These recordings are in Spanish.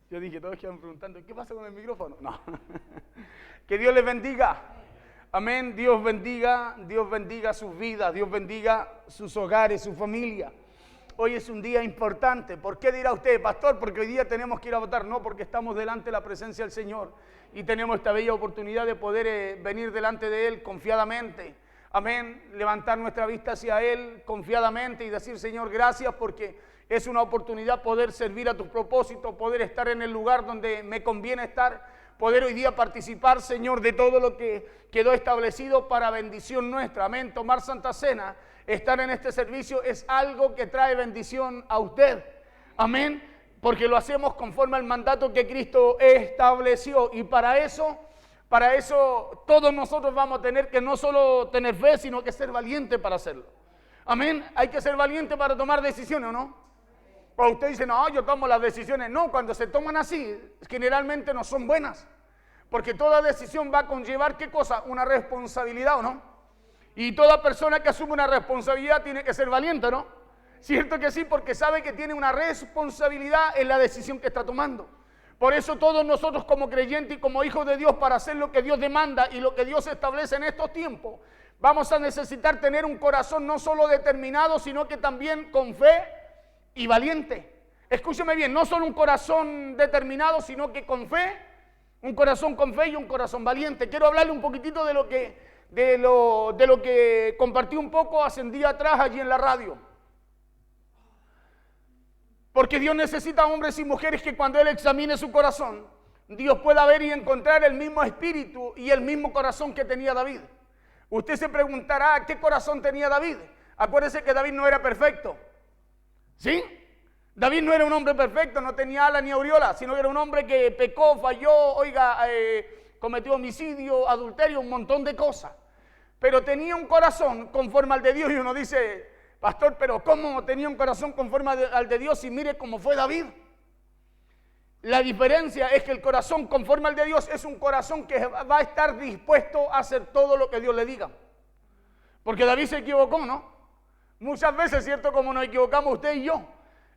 Yo dije, todos quedan preguntando, ¿qué pasa con el micrófono? No. Que Dios les bendiga. Amén. Dios bendiga sus vidas, Dios bendiga sus hogares, su familia. Hoy es un día importante. ¿Por qué dirá usted, pastor? Porque hoy día tenemos que ir a votar. No, porque estamos delante de la presencia del Señor y tenemos esta bella oportunidad de poder venir delante de Él confiadamente. Amén. Levantar nuestra vista hacia Él confiadamente y decir, Señor, gracias porque es una oportunidad poder servir a tus propósitos, poder estar en el lugar donde me conviene estar, poder hoy día participar, Señor, de todo lo que quedó establecido para bendición nuestra. Amén. Tomar Santa Cena, estar en este servicio es algo que trae bendición a usted. Amén. Porque lo hacemos conforme al mandato que Cristo estableció. Y para eso todos nosotros vamos a tener que no solo tener fe, sino que ser valientes para hacerlo. Amén. Hay que ser valiente para tomar decisiones, ¿o no? O usted dice, no, yo tomo las decisiones. No, cuando se toman así, generalmente no son buenas. Porque toda decisión va a conllevar, ¿qué cosa? Una responsabilidad, ¿o no? Y toda persona que asume una responsabilidad tiene que ser valiente, ¿no? Cierto que sí, porque sabe que tiene una responsabilidad en la decisión que está tomando. Por eso todos nosotros como creyentes y como hijos de Dios, para hacer lo que Dios demanda y lo que Dios establece en estos tiempos, vamos a necesitar tener un corazón no solo determinado, sino que también con fe y valiente. Escúcheme bien, no solo un corazón determinado, sino que con fe, un corazón con fe y un corazón valiente. Quiero hablarle un poquitito de lo que compartí un poco hace un día atrás allí en la radio. Porque Dios necesita hombres y mujeres que cuando Él examine su corazón, Dios pueda ver y encontrar el mismo espíritu y el mismo corazón que tenía David. Usted se preguntará, ¿qué corazón tenía David? Acuérdese que David no era perfecto. ¿Sí? David no era un hombre perfecto, no tenía ala ni aureola, sino que era un hombre que pecó, falló, cometió homicidio, adulterio, un montón de cosas. Pero tenía un corazón conforme al de Dios. Y uno dice, pastor, pero ¿cómo tenía un corazón conforme al de Dios? Y mire cómo fue David. La diferencia es que el corazón conforme al de Dios es un corazón que va a estar dispuesto a hacer todo lo que Dios le diga. Porque David se equivocó, ¿no? Muchas veces, ¿cierto? Como nos equivocamos usted y yo.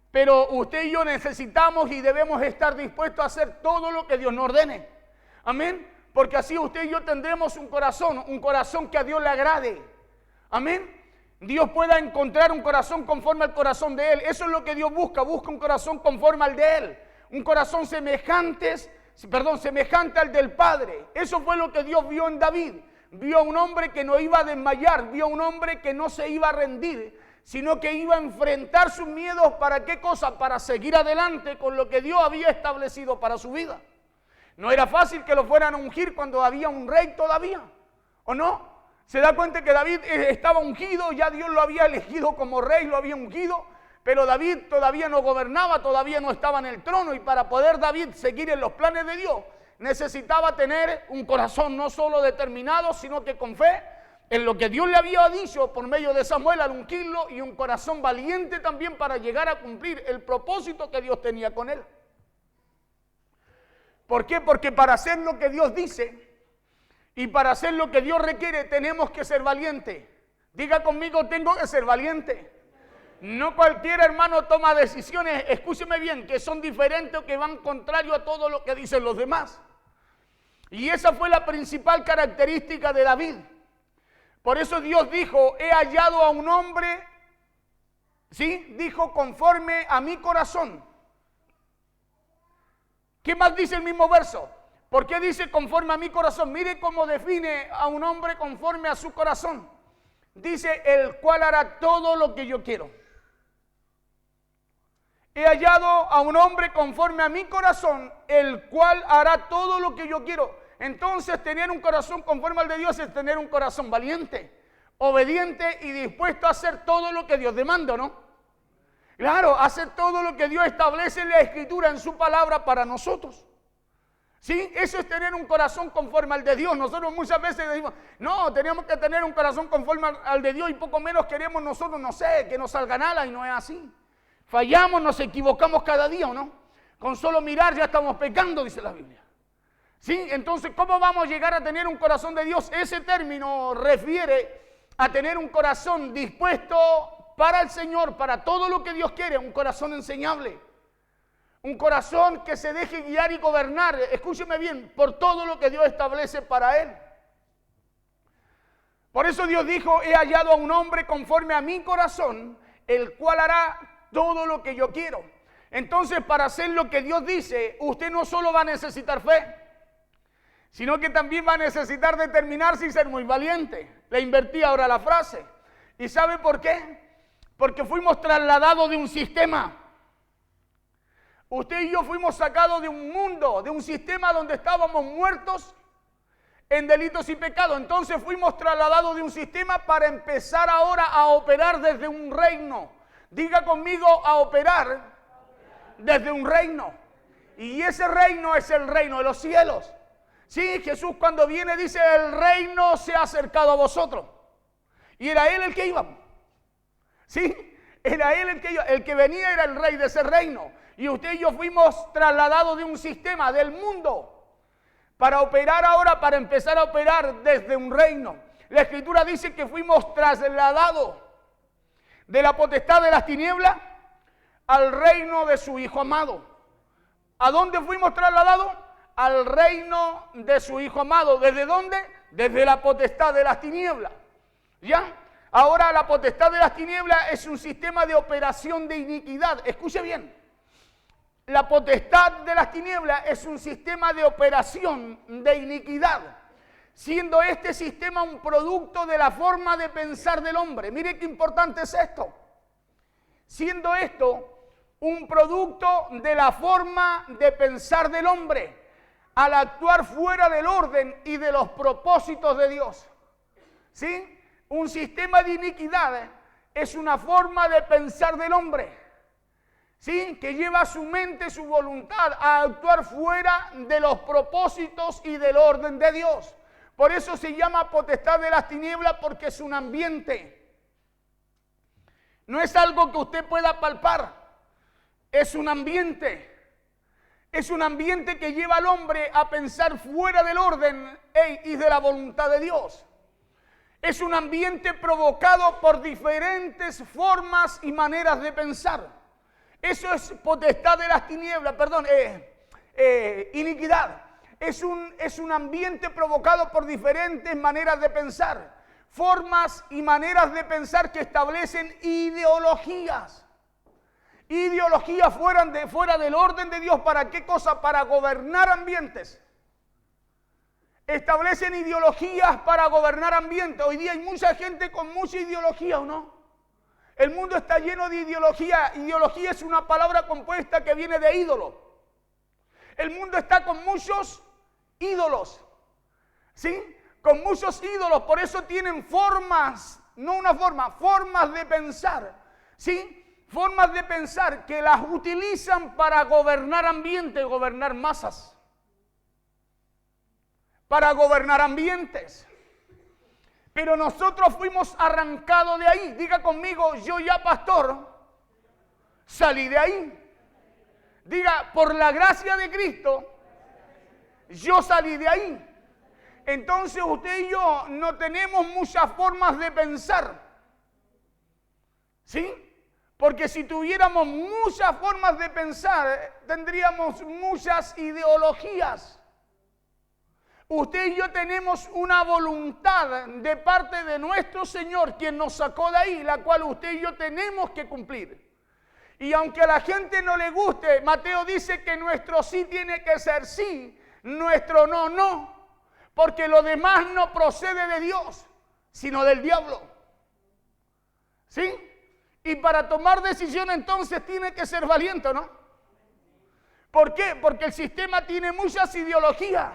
Pero usted y yo necesitamos y debemos estar dispuestos a hacer todo lo que Dios nos ordene. Amén. Porque así usted y yo tendremos un corazón que a Dios le agrade. Amén. Dios pueda encontrar un corazón conforme al corazón de Él. Eso es lo que Dios busca un corazón conforme al de Él. Un corazón semejante al del Padre. Eso fue lo que Dios vio en David. Vio a un hombre que no iba a desmayar, vio a un hombre que no se iba a rendir, sino que iba a enfrentar sus miedos. ¿Para qué cosa? Para seguir adelante con lo que Dios había establecido para su vida. No era fácil que lo fueran a ungir cuando había un rey todavía, ¿o no? Se da cuenta que David estaba ungido, ya Dios lo había elegido como rey, lo había ungido, pero David todavía no gobernaba, todavía no estaba en el trono, y para poder David seguir en los planes de Dios, necesitaba tener un corazón no solo determinado, sino que con fe en lo que Dios le había dicho por medio de Samuel al ungirlo, y un corazón valiente también para llegar a cumplir el propósito que Dios tenía con él. ¿Por qué? Porque para hacer lo que Dios dice y para hacer lo que Dios requiere tenemos que ser valientes. Diga conmigo, tengo que ser valiente. No cualquier hermano toma decisiones, escúcheme bien, que son diferentes o que van contrario a todo lo que dicen los demás. Y esa fue la principal característica de David. Por eso Dios dijo, he hallado a un hombre, ¿sí? Dijo, conforme a mi corazón. ¿Qué más dice el mismo verso? ¿Por qué dice conforme a mi corazón? Mire cómo define a un hombre conforme a su corazón. Dice, el cual hará todo lo que yo quiero. He hallado a un hombre conforme a mi corazón, el cual hará todo lo que yo quiero. Entonces, tener un corazón conforme al de Dios es tener un corazón valiente, obediente y dispuesto a hacer todo lo que Dios demanda, ¿no? Claro, hacer todo lo que Dios establece en la Escritura, en su palabra para nosotros. ¿Sí? Eso es tener un corazón conforme al de Dios. Nosotros muchas veces decimos, no, tenemos que tener un corazón conforme al de Dios, y poco menos queremos nosotros, no sé, que nos salga nada, y no es así. Fallamos, nos equivocamos cada día, ¿o no? Con solo mirar ya estamos pecando, dice la Biblia. ¿Sí? Entonces, ¿cómo vamos a llegar a tener un corazón de Dios? Ese término refiere a tener un corazón dispuesto para el Señor, para todo lo que Dios quiere, un corazón enseñable. Un corazón que se deje guiar y gobernar, escúcheme bien, por todo lo que Dios establece para él. Por eso Dios dijo, he hallado a un hombre conforme a mi corazón, el cual hará todo lo que yo quiero. Entonces, para hacer lo que Dios dice, usted no solo va a necesitar fe, sino que también va a necesitar determinarse y ser muy valiente. Le invertí ahora la frase. ¿Y sabe por qué? Porque fuimos trasladados de un sistema. Usted y yo fuimos sacados de un mundo, de un sistema donde estábamos muertos en delitos y pecados. Entonces fuimos trasladados de un sistema para empezar ahora a operar desde un reino. Diga conmigo, a operar desde un reino. Y ese reino es el reino de los cielos. Sí, Jesús cuando viene dice, el reino se ha acercado a vosotros. Y era Él el que iba. Sí, era Él el que iba. El que venía era el rey de ese reino. Y usted y yo fuimos trasladados de un sistema, del mundo, para operar ahora, para empezar a operar desde un reino. La Escritura dice que fuimos trasladados de la potestad de las tinieblas al reino de su Hijo amado. ¿A dónde fuimos trasladados? Al reino de su Hijo amado. ¿Desde dónde? Desde la potestad de las tinieblas. ¿Ya? Ahora la potestad de las tinieblas es un sistema de operación de iniquidad. Escuche bien. La potestad de las tinieblas es un sistema de operación de iniquidad, siendo este sistema un producto de la forma de pensar del hombre. Mire qué importante es esto. Siendo esto un producto de la forma de pensar del hombre, al actuar fuera del orden y de los propósitos de Dios. ¿Sí? Un sistema de iniquidad es una forma de pensar del hombre. ¿Sí? Que lleva su mente, su voluntad a actuar fuera de los propósitos y del orden de Dios. Por eso se llama potestad de las tinieblas, porque es un ambiente. No es algo que usted pueda palpar, es un ambiente. Es un ambiente que lleva al hombre a pensar fuera del orden y de la voluntad de Dios. Es un ambiente provocado por diferentes formas y maneras de pensar. Eso es potestad de las tinieblas, iniquidad. Es un ambiente provocado por diferentes maneras de pensar, formas y maneras de pensar que establecen ideologías. Ideologías fuera del orden de Dios. ¿Para qué cosa? Para gobernar ambientes. Establecen ideologías para gobernar ambientes. Hoy día hay mucha gente con mucha ideología, ¿o no? El mundo está lleno de ideología. Ideología es una palabra compuesta que viene de ídolo. El mundo está con muchos ídolos, ¿sí? Con muchos ídolos. Por eso tienen formas, no una forma, formas de pensar, ¿sí? Formas de pensar que las utilizan para gobernar ambientes, gobernar masas, para gobernar ambientes. Pero nosotros fuimos arrancados de ahí. Diga conmigo, yo ya pastor, salí de ahí. Diga, por la gracia de Cristo, yo salí de ahí. Entonces usted y yo no tenemos muchas formas de pensar. ¿Sí? Porque si tuviéramos muchas formas de pensar, tendríamos muchas ideologías. Usted y yo tenemos una voluntad de parte de nuestro Señor, quien nos sacó de ahí, la cual usted y yo tenemos que cumplir. Y aunque a la gente no le guste, Mateo dice que nuestro sí tiene que ser sí, nuestro no, no. Porque lo demás no procede de Dios, sino del diablo. ¿Sí? Y para tomar decisión entonces tiene que ser valiente, ¿no? ¿Por qué? Porque el sistema tiene muchas ideologías.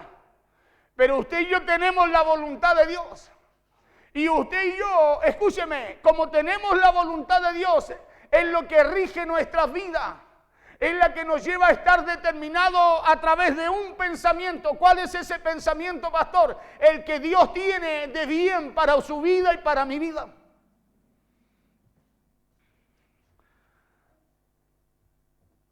Pero usted y yo tenemos la voluntad de Dios. Y usted y yo, escúcheme, como tenemos la voluntad de Dios, es lo que rige nuestras vidas. Es la que nos lleva a estar determinado a través de un pensamiento. ¿Cuál es ese pensamiento, pastor? El que Dios tiene de bien para su vida y para mi vida.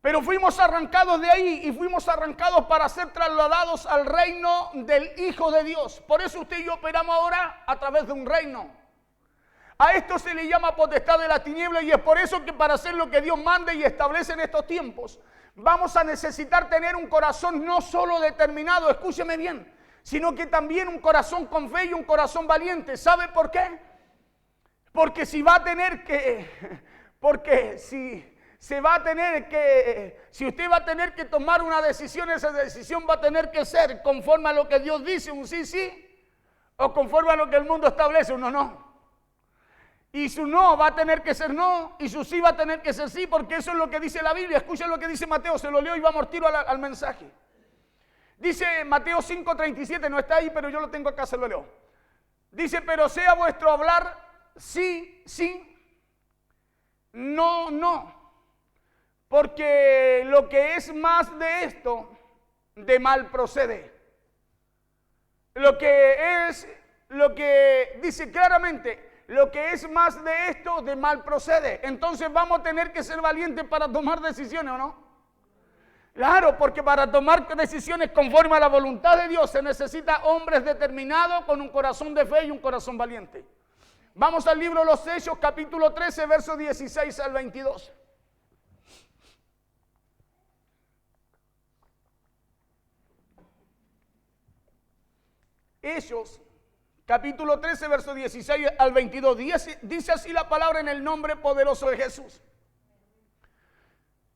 Pero fuimos arrancados de ahí y fuimos arrancados para ser trasladados al reino del Hijo de Dios. Por eso usted y yo operamos ahora a través de un reino. A esto se le llama potestad de la tiniebla y es por eso que para hacer lo que Dios manda y establece en estos tiempos, Vamos a necesitar tener un corazón no solo determinado, escúcheme bien, sino que también un corazón con fe y un corazón valiente. ¿Sabe por qué? Porque si va a tener que, porque si se va a tener que, si usted va a tener que tomar una decisión, esa decisión va a tener que ser conforme a lo que Dios dice, un sí, sí, o conforme a lo que el mundo establece, un no, no. Y su no va a tener que ser no, y su sí va a tener que ser sí, porque eso es lo que dice la Biblia. Escuchen lo que dice Mateo, se lo leo y vamos tiro al mensaje. Dice Mateo 5:37, no está ahí, pero yo lo tengo acá, se lo leo. Dice, pero sea vuestro hablar sí, sí, no, no. Porque lo que es más de esto, de mal procede. Lo que dice claramente, lo que es más de esto, de mal procede. Entonces vamos a tener que ser valientes para tomar decisiones, ¿o no? Claro, porque para tomar decisiones conforme a la voluntad de Dios se necesita hombres determinados con un corazón de fe y un corazón valiente. Vamos al libro de los Hechos, capítulo 13, versos 16 al 22. Hechos, capítulo 13, versos 16 al 22. Dice así la palabra en el nombre poderoso de Jesús.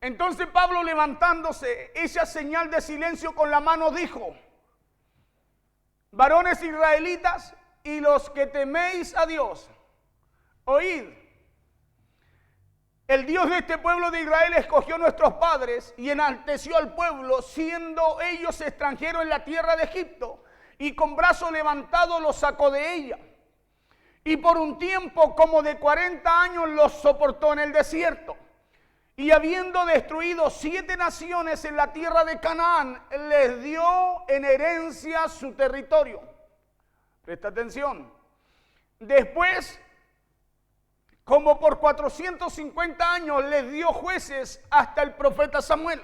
Entonces Pablo, levantándose, hecha señal de silencio con la mano, dijo: varones israelitas y los que teméis a Dios, oíd. El Dios de este pueblo de Israel escogió a nuestros padres y enalteció al pueblo, siendo ellos extranjeros en la tierra de Egipto, y con brazo levantado los sacó de ella. Y por un tiempo como de 40 años los soportó en el desierto. Y habiendo destruido 7 naciones en la tierra de Canaán, les dio en herencia su territorio. Presta atención. Después, como por 450 años, les dio jueces hasta el profeta Samuel.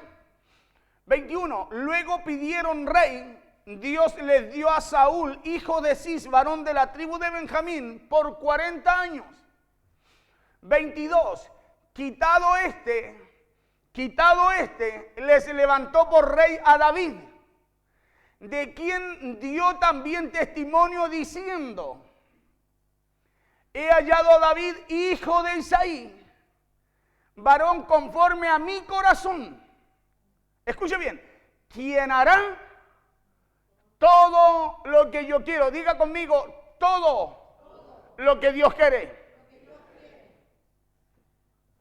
21. Luego pidieron rey. Dios les dio a Saúl, hijo de Cis, varón de la tribu de Benjamín, por 40 años. 22. Quitado este, les levantó por rey a David, de quien dio también testimonio diciendo: he hallado a David, hijo de Isaí, varón conforme a mi corazón. Escuche bien, quien hará todo lo que yo quiero. Diga conmigo, todo lo que Dios quiere.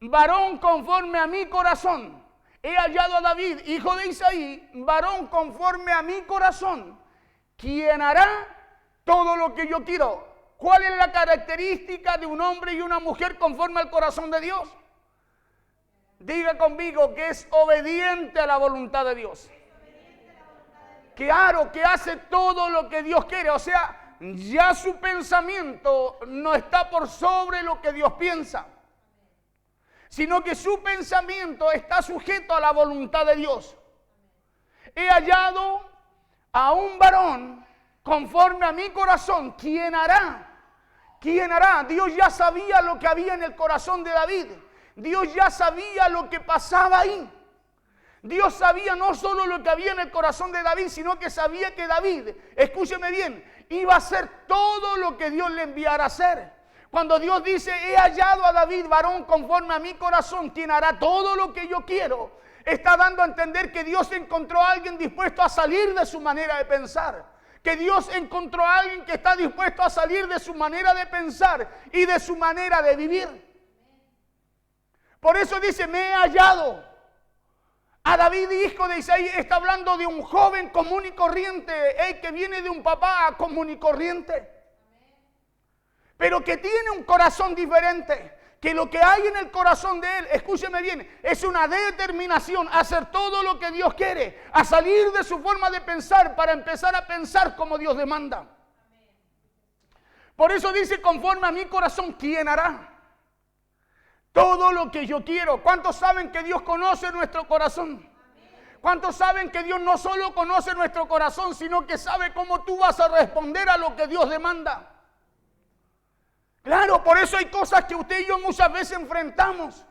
Varón conforme a mi corazón. He hallado a David, hijo de Isaí, varón conforme a mi corazón, quien hará todo lo que yo quiero. ¿Cuál es la característica de un hombre y una mujer conforme al corazón de Dios? Diga conmigo que es obediente a la voluntad de Dios. Claro, que hace todo lo que Dios quiere. O sea, ya su pensamiento no está por sobre lo que Dios piensa, sino que su pensamiento está sujeto a la voluntad de Dios. He hallado a un varón conforme a mi corazón. ¿Quién hará? ¿Quién hará? Dios ya sabía lo que había en el corazón de David. Dios ya sabía lo que pasaba ahí. Dios sabía no solo lo que había en el corazón de David, sino que sabía que David, escúcheme bien, iba a hacer todo lo que Dios le enviara a hacer. Cuando Dios dice, he hallado a David, varón conforme a mi corazón, quien hará todo lo que yo quiero, está dando a entender que Dios encontró a alguien dispuesto a salir de su manera de pensar. Que Dios encontró a alguien que está dispuesto a salir de su manera de pensar y de su manera de vivir. Por eso dice, me he hallado a David, hijo de Isaí. Está hablando de un joven común y corriente, el que viene de un papá común y corriente, pero que tiene un corazón diferente. Que lo que hay en el corazón de él, escúcheme bien, es una determinación a hacer todo lo que Dios quiere, a salir de su forma de pensar para empezar a pensar como Dios demanda. Por eso dice, conforme a mi corazón, ¿quién hará todo lo que yo quiero? ¿Cuántos saben que Dios conoce nuestro corazón? ¿Cuántos saben que Dios no solo conoce nuestro corazón, sino que sabe cómo tú vas a responder a lo que Dios demanda? Claro, por eso hay cosas que usted y yo muchas veces enfrentamos.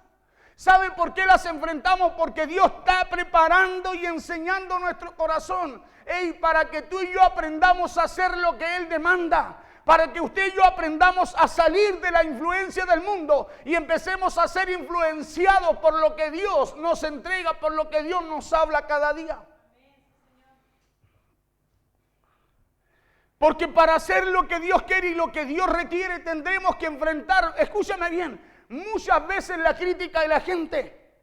¿Sabe por qué las enfrentamos? Porque Dios está preparando y enseñando nuestro corazón. Para que tú y yo aprendamos a hacer lo que Él demanda. Para que usted y yo aprendamos a salir de la influencia del mundo y empecemos a ser influenciados por lo que Dios nos entrega, por lo que Dios nos habla cada día. Porque para hacer lo que Dios quiere y lo que Dios requiere tendremos que enfrentar, escúchame bien, muchas veces la crítica de la gente.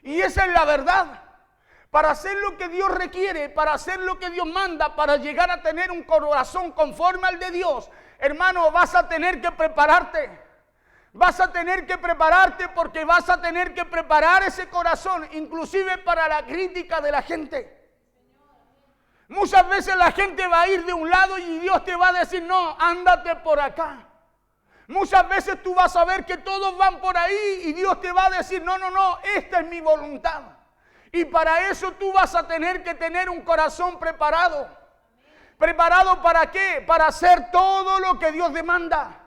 Y esa es la verdad. Para hacer lo que Dios requiere, para hacer lo que Dios manda, para llegar a tener un corazón conforme al de Dios, hermano, vas a tener que prepararte. Vas a tener que prepararte porque vas a tener que preparar ese corazón, inclusive para la crítica de la gente. Muchas veces la gente va a ir de un lado y Dios te va a decir, no, ándate por acá. Muchas veces tú vas a ver que todos van por ahí y Dios te va a decir, no, esta es mi voluntad. Y para eso tú vas a tener que tener un corazón preparado. ¿Preparado para qué? Para hacer todo lo que Dios demanda.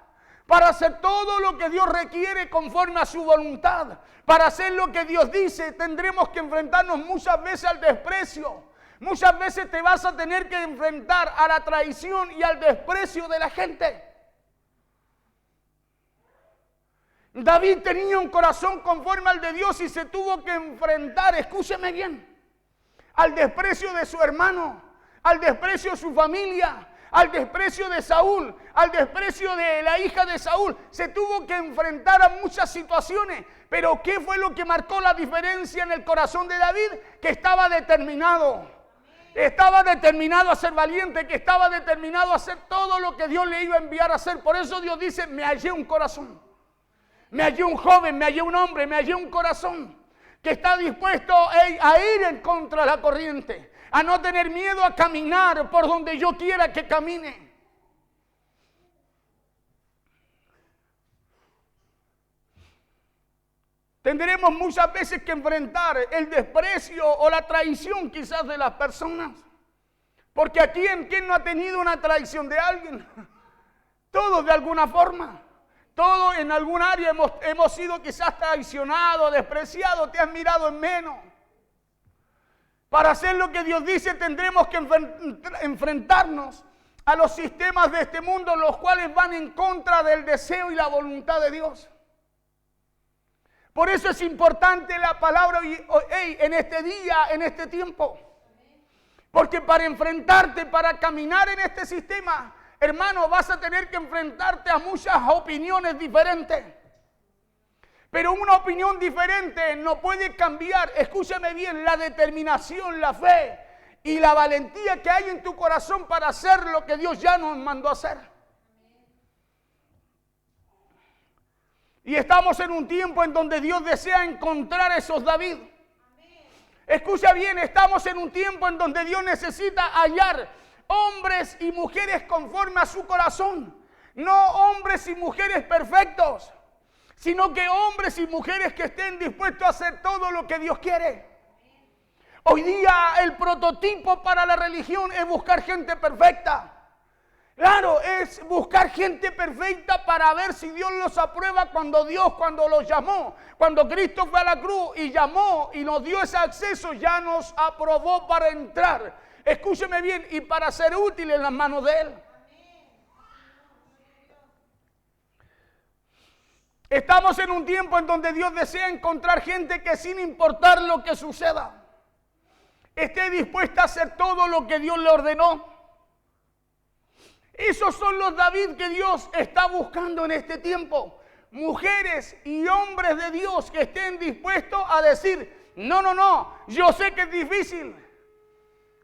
Para hacer todo lo que Dios requiere conforme a su voluntad. Para hacer lo que Dios dice, tendremos que enfrentarnos muchas veces al desprecio. Muchas veces te vas a tener que enfrentar a la traición y al desprecio de la gente. David tenía un corazón conforme al de Dios y se tuvo que enfrentar, escúcheme bien, al desprecio de su hermano, al desprecio de su familia, al desprecio de Saúl, al desprecio de la hija de Saúl. Se tuvo que enfrentar a muchas situaciones. Pero ¿qué fue lo que marcó la diferencia en el corazón de David? Que estaba determinado. Estaba determinado a ser valiente, que estaba determinado a hacer todo lo que Dios le iba a enviar a hacer. Por eso Dios dice, me hallé un corazón. Me hallé un joven, me hallé un hombre, me hallé un corazón que está dispuesto a ir en contra de la corriente, a no tener miedo a caminar por donde yo quiera que camine. Tendremos muchas veces que enfrentar el desprecio o la traición quizás de las personas. Porque aquí, ¿quién no ha tenido una traición de alguien? Todos de alguna forma. Todos en algún área hemos sido quizás traicionados, despreciados, te has mirado en menos. Para hacer lo que Dios dice tendremos que enfrentarnos a los sistemas de este mundo, los cuales van en contra del deseo y la voluntad de Dios. Por eso es importante la palabra en este día, en este tiempo. Porque para enfrentarte, para caminar en este sistema, hermano, vas a tener que enfrentarte a muchas opiniones diferentes. Pero una opinión diferente no puede cambiar, escúchame bien, la determinación, la fe y la valentía que hay en tu corazón para hacer lo que Dios ya nos mandó a hacer. Y estamos en un tiempo en donde Dios desea encontrar a esos David. Escucha bien, estamos en un tiempo en donde Dios necesita hallar hombres y mujeres conforme a su corazón. No hombres y mujeres perfectos, sino que hombres y mujeres que estén dispuestos a hacer todo lo que Dios quiere. Hoy día el prototipo para la religión es buscar gente perfecta. Claro, es buscar gente perfecta para ver si Dios los aprueba cuando los llamó. Cuando Cristo fue a la cruz y llamó y nos dio ese acceso, ya nos aprobó para entrar. Escúcheme bien, y para ser útil en las manos de Él. Estamos en un tiempo en donde Dios desea encontrar gente que sin importar lo que suceda, esté dispuesta a hacer todo lo que Dios le ordenó. Esos son los David que Dios está buscando en este tiempo. Mujeres y hombres de Dios que estén dispuestos a decir, no, yo sé que es difícil.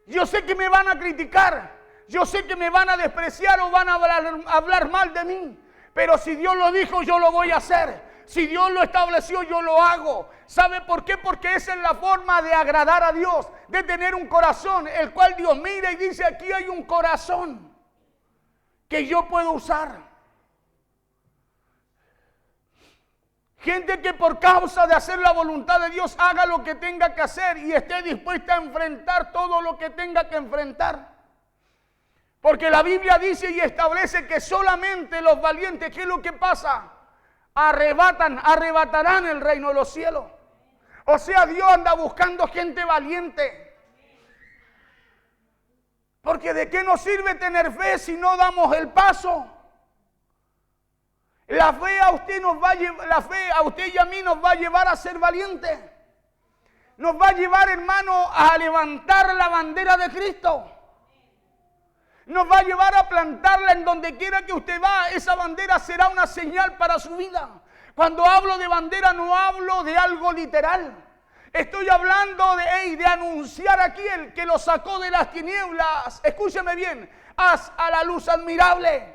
Yo sé que me van a criticar. Yo sé que me van a despreciar o van a hablar mal de mí. Pero si Dios lo dijo, yo lo voy a hacer. Si Dios lo estableció, yo lo hago. ¿Sabe por qué? Porque esa es la forma de agradar a Dios, de tener un corazón, el cual Dios mira y dice, aquí hay un corazón que yo puedo usar. Gente que por causa de hacer la voluntad de Dios haga lo que tenga que hacer y esté dispuesta a enfrentar todo lo que tenga que enfrentar. Porque la Biblia dice y establece que solamente los valientes, ¿qué es lo que pasa? Arrebatarán el reino de los cielos. O sea, Dios anda buscando gente valiente. Porque ¿de qué nos sirve tener fe si no damos el paso? La fe a usted y a mí nos va a llevar a ser valientes. Nos va a llevar, hermano, a levantar la bandera de Cristo. Nos va a llevar a plantarla en donde quiera que usted va. Esa bandera será una señal para su vida. Cuando hablo de bandera no hablo de algo literal. Estoy hablando de anunciar a aquel que lo sacó de las tinieblas. Escúcheme bien, a la luz admirable.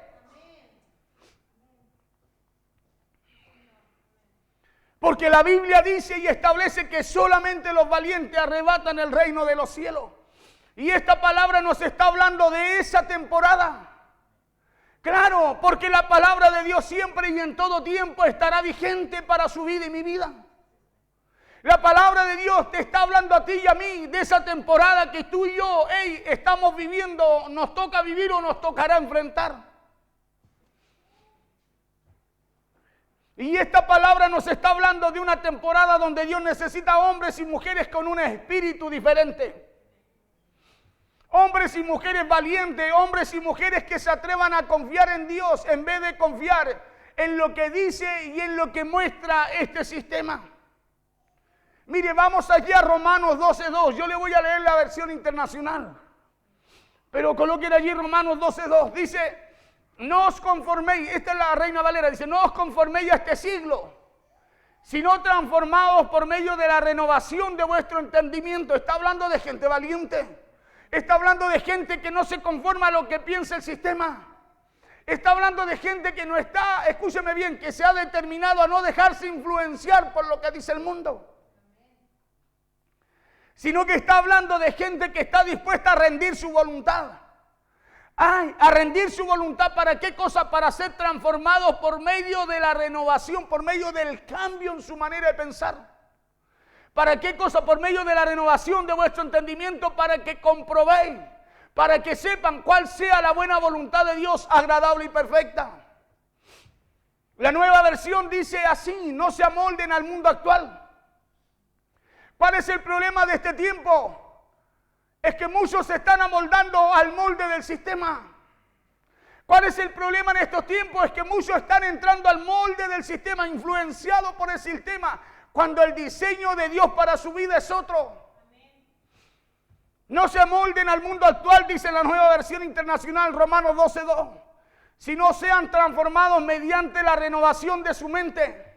Porque la Biblia dice y establece que solamente los valientes arrebatan el reino de los cielos. Y esta palabra nos está hablando de esa temporada. Claro, porque la palabra de Dios siempre y en todo tiempo estará vigente para su vida y mi vida. La palabra de Dios te está hablando a ti y a mí de esa temporada que tú y yo estamos viviendo, nos toca vivir o nos tocará enfrentar. Y esta palabra nos está hablando de una temporada donde Dios necesita hombres y mujeres con un espíritu diferente. Hombres y mujeres valientes, hombres y mujeres que se atrevan a confiar en Dios en vez de confiar en lo que dice y en lo que muestra este sistema. Mire, vamos aquí a Romanos 12:2. Yo le voy a leer la versión internacional. Pero coloquen allí Romanos 12:2. Dice, no os conforméis, esta es la Reina Valera, dice, no os conforméis a este siglo, sino transformados por medio de la renovación de vuestro entendimiento. Está hablando de gente valiente. Está hablando de gente que no se conforma a lo que piensa el sistema. Está hablando de gente que no está, escúcheme bien, que se ha determinado a no dejarse influenciar por lo que dice el mundo. Sino que está hablando de gente que está dispuesta a rendir su voluntad. A rendir su voluntad, ¿para qué cosa? Para ser transformados por medio de la renovación, por medio del cambio en su manera de pensar. ¿Para qué cosa? Por medio de la renovación de vuestro entendimiento, para que comprobéis, para que sepan cuál sea la buena voluntad de Dios, agradable y perfecta. La Nueva Versión dice así, no se amolden al mundo actual. ¿Cuál es el problema de este tiempo? Es que muchos se están amoldando al molde del sistema. ¿Cuál es el problema en estos tiempos? Es que muchos están entrando al molde del sistema, influenciados por el sistema, cuando el diseño de Dios para su vida es otro. No se amolden al mundo actual, dice la Nueva Versión Internacional, Romanos 12:2, sino sean transformados mediante la renovación de su mente.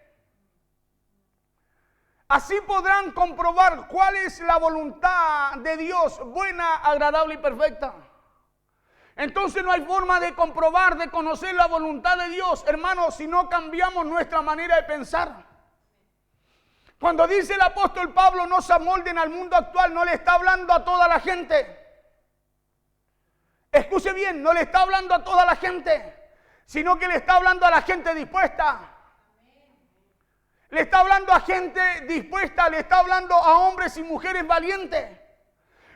Así podrán comprobar cuál es la voluntad de Dios, buena, agradable y perfecta. Entonces no hay forma de comprobar, de conocer la voluntad de Dios, hermanos, si no cambiamos nuestra manera de pensar. Cuando dice el apóstol Pablo, no se amolden al mundo actual, no le está hablando a toda la gente. Escuche bien, no le está hablando a toda la gente, sino que le está hablando a la gente dispuesta. Le está hablando a gente dispuesta, le está hablando a hombres y mujeres valientes.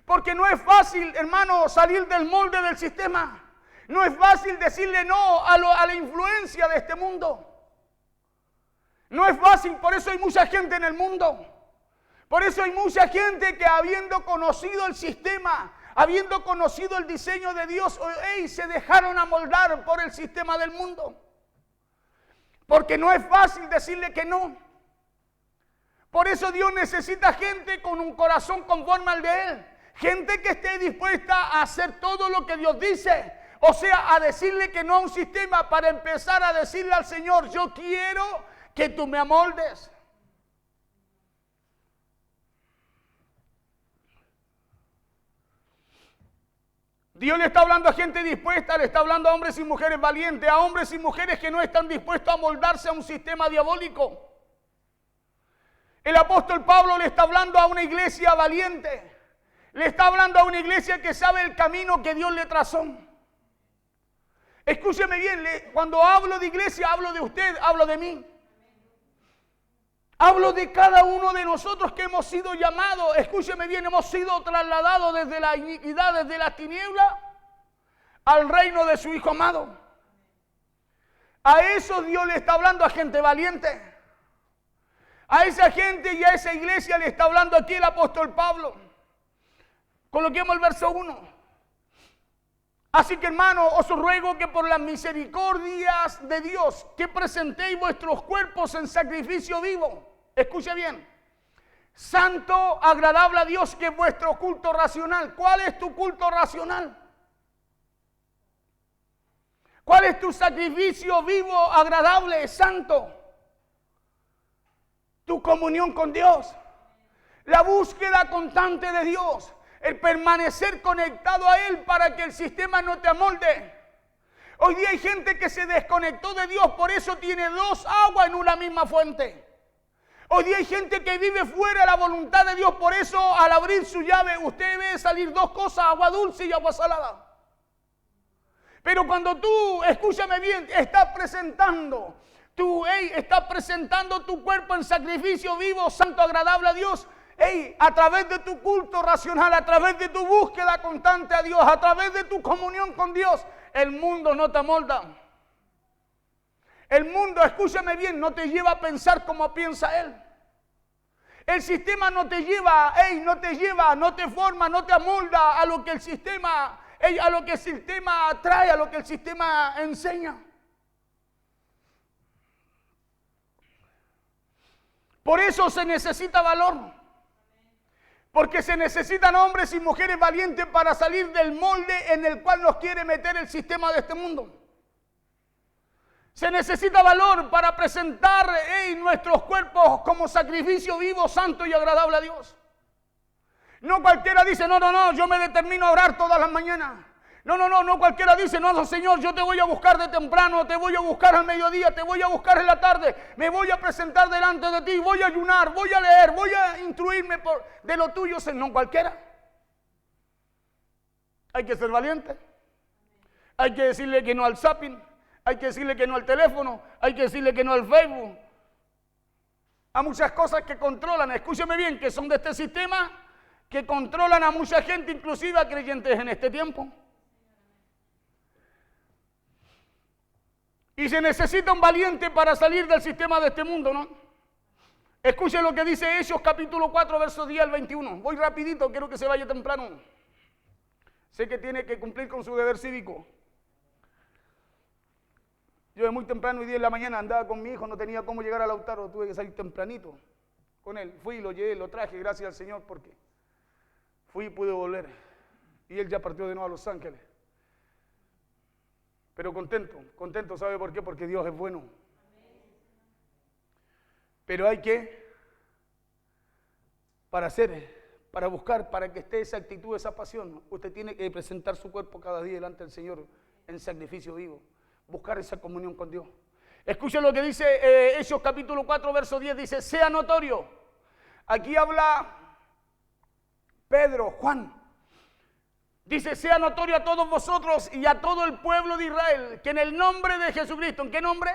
Porque no es fácil, hermano, salir del molde del sistema. No es fácil decirle no a la influencia de este mundo. No es fácil, por eso hay mucha gente en el mundo. Por eso hay mucha gente que habiendo conocido el sistema, habiendo conocido el diseño de Dios, se dejaron amoldar por el sistema del mundo. Porque no es fácil decirle que no. Por eso Dios necesita gente con un corazón conforme al de Él. Gente que esté dispuesta a hacer todo lo que Dios dice. O sea, a decirle que no a un sistema para empezar a decirle al Señor, yo quiero que tú me amoldes. Dios le está hablando a gente dispuesta, le está hablando a hombres y mujeres valientes, a hombres y mujeres que no están dispuestos a moldarse a un sistema diabólico. El apóstol Pablo le está hablando a una iglesia valiente. Le está hablando a una iglesia que sabe el camino que Dios le trazó. Escúcheme bien, cuando hablo de iglesia, hablo de usted, hablo de mí. Hablo de cada uno de nosotros que hemos sido llamados. Escúcheme bien, hemos sido trasladados desde la iniquidad, desde las tinieblas, al reino de su Hijo amado. A eso Dios le está hablando a gente valiente. A esa gente y a esa iglesia le está hablando aquí el apóstol Pablo. Coloquemos el verso 1. Así que, hermano, os ruego que por las misericordias de Dios que presentéis vuestros cuerpos en sacrificio vivo. Escuche bien. Santo, agradable a Dios, que es vuestro culto racional. ¿Cuál es tu culto racional? ¿Cuál es tu sacrificio vivo, agradable, santo? Tu comunión con Dios. La búsqueda constante de Dios. El permanecer conectado a Él para que el sistema no te amolde. Hoy día hay gente que se desconectó de Dios, por eso tiene dos aguas en una misma fuente. Hoy día hay gente que vive fuera de la voluntad de Dios, por eso al abrir su llave usted ve salir dos cosas, agua dulce y agua salada. Pero cuando tú, escúchame bien, estás presentando tu cuerpo en sacrificio vivo, santo, agradable a Dios, a través de tu culto racional, a través de tu búsqueda constante a Dios, a través de tu comunión con Dios, el mundo no te amolda. El mundo, escúchame bien, no te lleva a pensar como piensa Él. El sistema no te lleva, no te forma, no te amolda a lo que el sistema, trae, a lo que el sistema enseña. Por eso se necesita valor. Porque se necesitan hombres y mujeres valientes para salir del molde en el cual nos quiere meter el sistema de este mundo. Se necesita valor para presentar nuestros cuerpos como sacrificio vivo, santo y agradable a Dios. No cualquiera dice, no, yo me determino a orar todas las mañanas. No cualquiera dice, no, Señor, yo te voy a buscar de temprano, te voy a buscar al mediodía, te voy a buscar en la tarde, me voy a presentar delante de ti, voy a ayunar, voy a leer, voy a instruirme de lo tuyo. No cualquiera. Hay que ser valiente. Hay que decirle que no al zapping, hay que decirle que no al teléfono, hay que decirle que no al Facebook. A muchas cosas que controlan, escúcheme bien, que son de este sistema, que controlan a mucha gente, inclusive a creyentes en este tiempo. Y se necesita un valiente para salir del sistema de este mundo, ¿no? Escuchen lo que dice Hechos capítulo 4, versos 10 al 21. Voy rapidito, quiero que se vaya temprano. Sé que tiene que cumplir con su deber cívico. Yo de muy temprano, hoy día en la mañana, andaba con mi hijo, no tenía cómo llegar al Lautaro, tuve que salir tempranito con él. Fui, lo llevé, lo traje, gracias al Señor, porque fui y pude volver. Y él ya partió de nuevo a Los Ángeles. Pero contento, ¿sabe por qué? Porque Dios es bueno. Pero hay que, para buscar, para que esté esa actitud, esa pasión, usted tiene que presentar su cuerpo cada día delante del Señor en sacrificio vivo. Buscar esa comunión con Dios. Escuchen lo que dice Hechos capítulo 4, verso 10, dice, sea notorio. Aquí habla Pedro, Juan. Dice, sea notorio a todos vosotros y a todo el pueblo de Israel, que en el nombre de Jesucristo, ¿en qué nombre?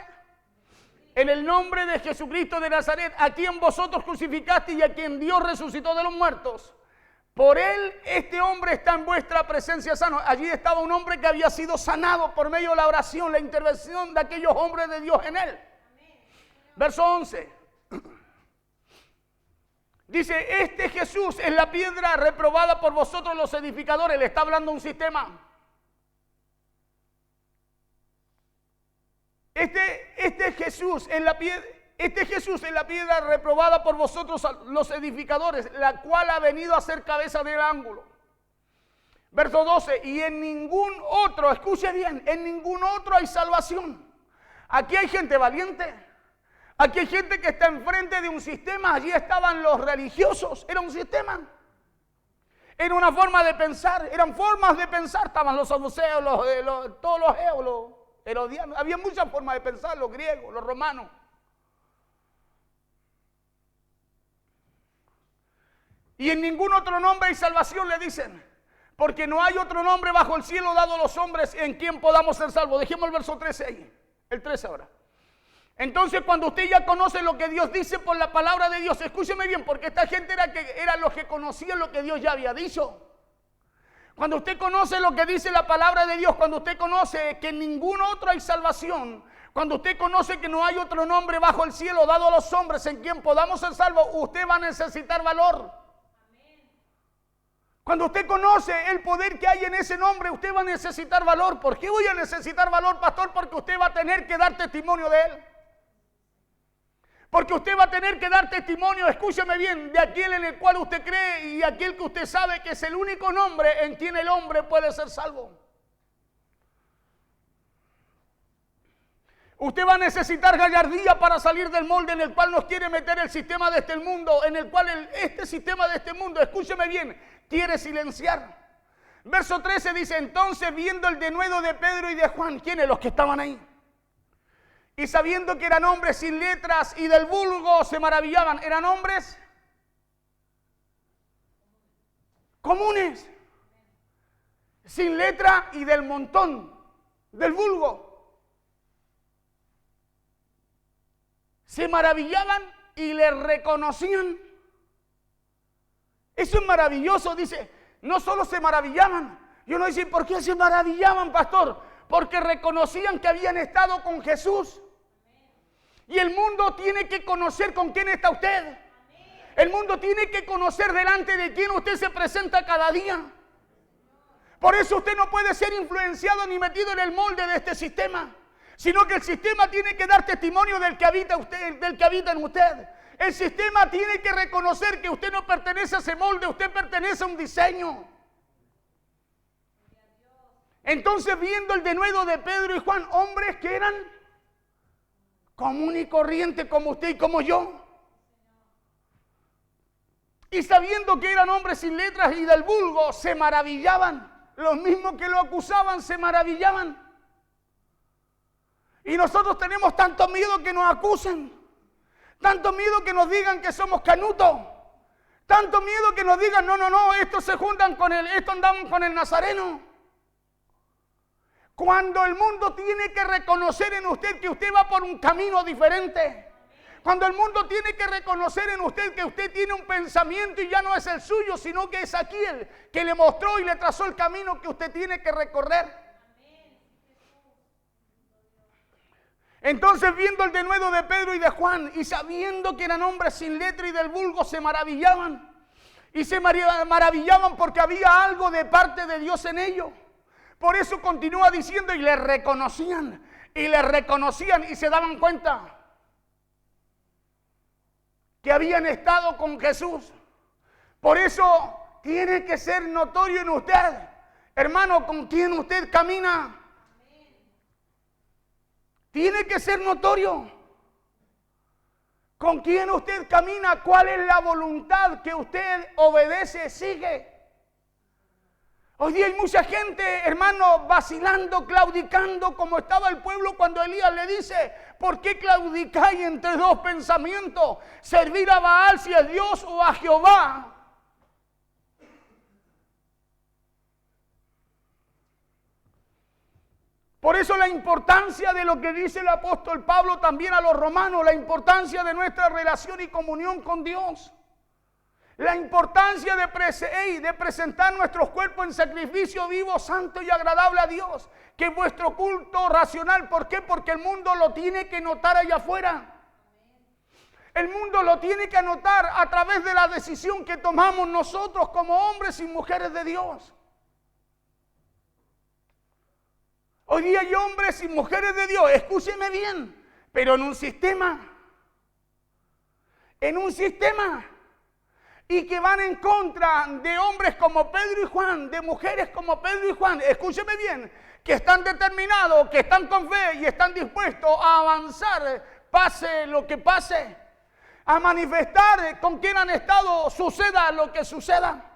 En el nombre de Jesucristo de Nazaret, a quien vosotros crucificaste y a quien Dios resucitó de los muertos. Por él, este hombre está en vuestra presencia sano. Allí estaba un hombre que había sido sanado por medio de la oración, la intervención de aquellos hombres de Dios en él. Verso 11. Dice, este Jesús es la piedra reprobada por vosotros los edificadores. Le está hablando un sistema. Este Jesús es la piedra reprobada por vosotros los edificadores, la cual ha venido a ser cabeza del ángulo. Verso 12, y en ningún otro, escuche bien, en ningún otro hay salvación. Aquí hay gente valiente. Aquí hay gente que está enfrente de un sistema. Allí estaban los religiosos. Era un sistema. Era una forma de pensar. Eran formas de pensar. Estaban los saduceos, todos los eos, los herodianos. Había muchas formas de pensar. Los griegos, los romanos. Y en ningún otro nombre hay salvación, le dicen. Porque no hay otro nombre bajo el cielo dado a los hombres en quien podamos ser salvos. Dejemos el verso 13 ahí. El 13 ahora. Entonces, cuando usted ya conoce lo que Dios dice por la palabra de Dios, escúcheme bien, porque esta gente era los que conocían lo que Dios ya había dicho. Cuando usted conoce lo que dice la palabra de Dios, cuando usted conoce que en ningún otro hay salvación, Cuando usted conoce que no hay otro nombre bajo el cielo dado a los hombres en quien podamos ser salvos, usted va a necesitar valor. Cuando usted conoce el poder que hay en ese nombre, usted va a necesitar valor. ¿Por qué voy a necesitar valor, pastor? Porque usted va a tener que dar testimonio de él. Porque usted va a tener que dar testimonio, escúcheme bien, de aquel en el cual usted cree y aquel que usted sabe que es el único nombre en quien el hombre puede ser salvo. Usted va a necesitar gallardía para salir del molde en el cual nos quiere meter el sistema de este mundo, en el cual este sistema de este mundo, escúcheme bien, quiere silenciar. Verso 13 dice, entonces viendo el denuedo de Pedro y de Juan, ¿quiénes? Los que estaban ahí. Y sabiendo que eran hombres sin letras y del vulgo, se maravillaban. ¿Eran hombres? Comunes. Sin letra y del montón, del vulgo. Se maravillaban y le reconocían. Eso es maravilloso, dice. No solo se maravillaban. Yo no sé por qué se maravillaban, pastor. Porque reconocían que habían estado con Jesús. Y el mundo tiene que conocer con quién está usted. El mundo tiene que conocer delante de quién usted se presenta cada día. Por eso usted no puede ser influenciado ni metido en el molde de este sistema, sino que el sistema tiene que dar testimonio del que habita usted, del que habita en usted. El sistema tiene que reconocer que usted no pertenece a ese molde, usted pertenece a un diseño. Entonces, viendo el denuedo de Pedro y Juan, hombres que eran común y corriente como usted y como yo, y sabiendo que eran hombres sin letras y del vulgo, se maravillaban. Los mismos que lo acusaban se maravillaban. Y nosotros tenemos tanto miedo que nos acusen, tanto miedo que nos digan que somos canutos, tanto miedo que nos digan, no, estos se juntan con estos andan con el nazareno. Cuando el mundo tiene que reconocer en usted que usted va por un camino diferente. Cuando el mundo tiene que reconocer en usted que usted tiene un pensamiento y ya no es el suyo, sino que es aquel que le mostró y le trazó el camino que usted tiene que recorrer. Entonces, viendo el denuedo de Pedro y de Juan y sabiendo que eran hombres sin letra y del vulgo, se maravillaban. Y se maravillaban porque había algo de parte de Dios en ellos. Por eso continúa diciendo, y le reconocían y se daban cuenta que habían estado con Jesús. Por eso tiene que ser notorio en usted, hermano, con quién usted camina. Tiene que ser notorio con quién usted camina, cuál es la voluntad que usted obedece, sigue. Hoy día hay mucha gente, hermano, vacilando, claudicando, como estaba el pueblo cuando Elías le dice, ¿por qué claudicáis entre dos pensamientos? ¿Servir a Baal si es Dios o a Jehová? Por eso la importancia de lo que dice el apóstol Pablo también a los romanos, la importancia de nuestra relación y comunión con Dios. La importancia de presentar nuestros cuerpos en sacrificio vivo, santo y agradable a Dios. Que es vuestro culto racional. ¿Por qué? Porque el mundo lo tiene que notar allá afuera. El mundo lo tiene que notar a través de la decisión que tomamos nosotros como hombres y mujeres de Dios. Hoy día hay hombres y mujeres de Dios, escúcheme bien, pero en un sistema, y que van en contra de hombres como Pedro y Juan, de mujeres como Pedro y Juan, escúcheme bien, que están determinados, que están con fe y están dispuestos a avanzar, pase lo que pase, a manifestar con quien han estado, suceda lo que suceda.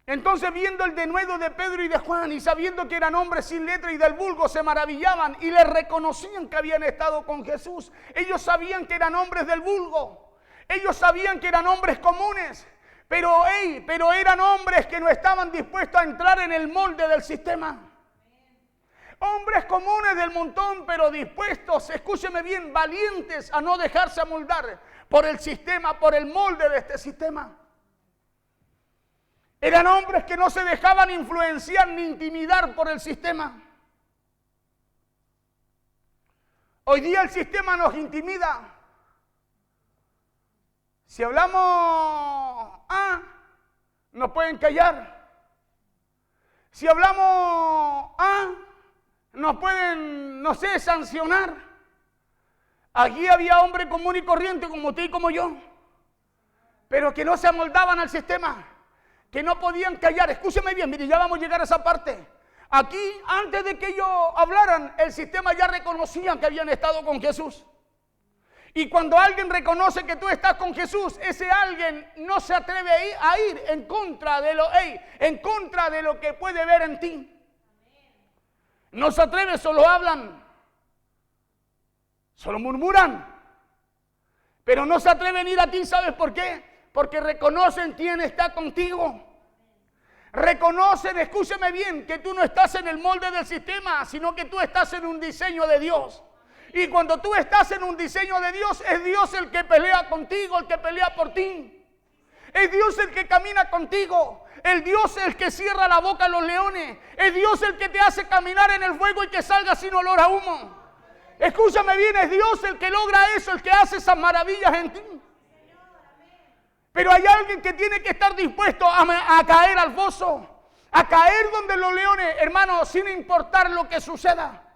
Entonces, viendo el denuedo de Pedro y de Juan y sabiendo que eran hombres sin letra y del vulgo, se maravillaban y les reconocían que habían estado con Jesús. Ellos sabían que eran hombres del vulgo. Ellos sabían que eran hombres comunes. Pero eran hombres que no estaban dispuestos a entrar en el molde del sistema. Hombres comunes del montón, pero dispuestos, escúcheme bien, valientes a no dejarse amoldar por el sistema, por el molde de este sistema. Eran hombres que no se dejaban influenciar ni intimidar por el sistema. Hoy día el sistema nos intimida. Si hablamos A, nos pueden callar. Si hablamos A, nos pueden, no sé, sancionar. Aquí había hombre común y corriente como usted y como yo, pero que no se amoldaban al sistema, que no podían callar. Escúcheme bien, mire, ya vamos a llegar a esa parte. Aquí, antes de que ellos hablaran, el sistema ya reconocía que habían estado con Jesús. Y cuando alguien reconoce que tú estás con Jesús, ese alguien no se atreve a ir en contra de lo que puede ver en ti. No se atreve, solo hablan, solo murmuran, pero no se atreven a ir a ti. ¿Sabes por qué? Porque reconocen quién está contigo. Reconocen, escúcheme bien, que tú no estás en el molde del sistema, sino que tú estás en un diseño de Dios. Y cuando tú estás en un diseño de Dios, es Dios el que pelea contigo, el que pelea por ti. Es Dios el que camina contigo. Es Dios el que cierra la boca a los leones. Es Dios el que te hace caminar en el fuego y que salga sin olor a humo. Escúchame bien, es Dios el que logra eso, el que hace esas maravillas en ti. Pero hay alguien que tiene que estar dispuesto a caer al foso, a caer donde los leones, hermanos, sin importar lo que suceda.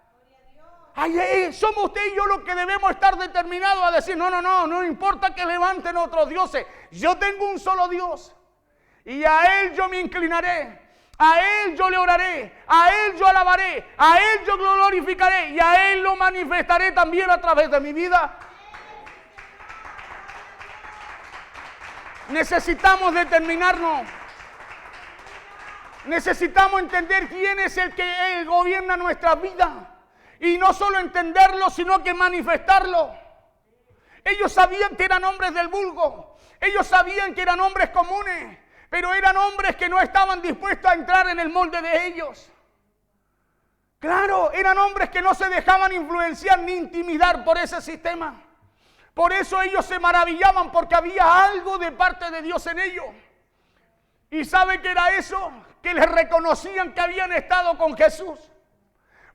Somos usted y yo los que debemos estar determinados a decir, no importa que levanten otros dioses, yo tengo un solo Dios y a Él yo me inclinaré, a Él yo le oraré, a Él yo alabaré, a Él yo glorificaré y a Él lo manifestaré también a través de mi vida. Necesitamos determinarnos, necesitamos entender quién es el que gobierna nuestra vida. Y no solo entenderlo, sino que manifestarlo. Ellos sabían que eran hombres del vulgo. Ellos sabían que eran hombres comunes. Pero eran hombres que no estaban dispuestos a entrar en el molde de ellos. Claro, eran hombres que no se dejaban influenciar ni intimidar por ese sistema. Por eso ellos se maravillaban, porque había algo de parte de Dios en ellos. ¿Y sabe qué era eso? Que les reconocían que habían estado con Jesús.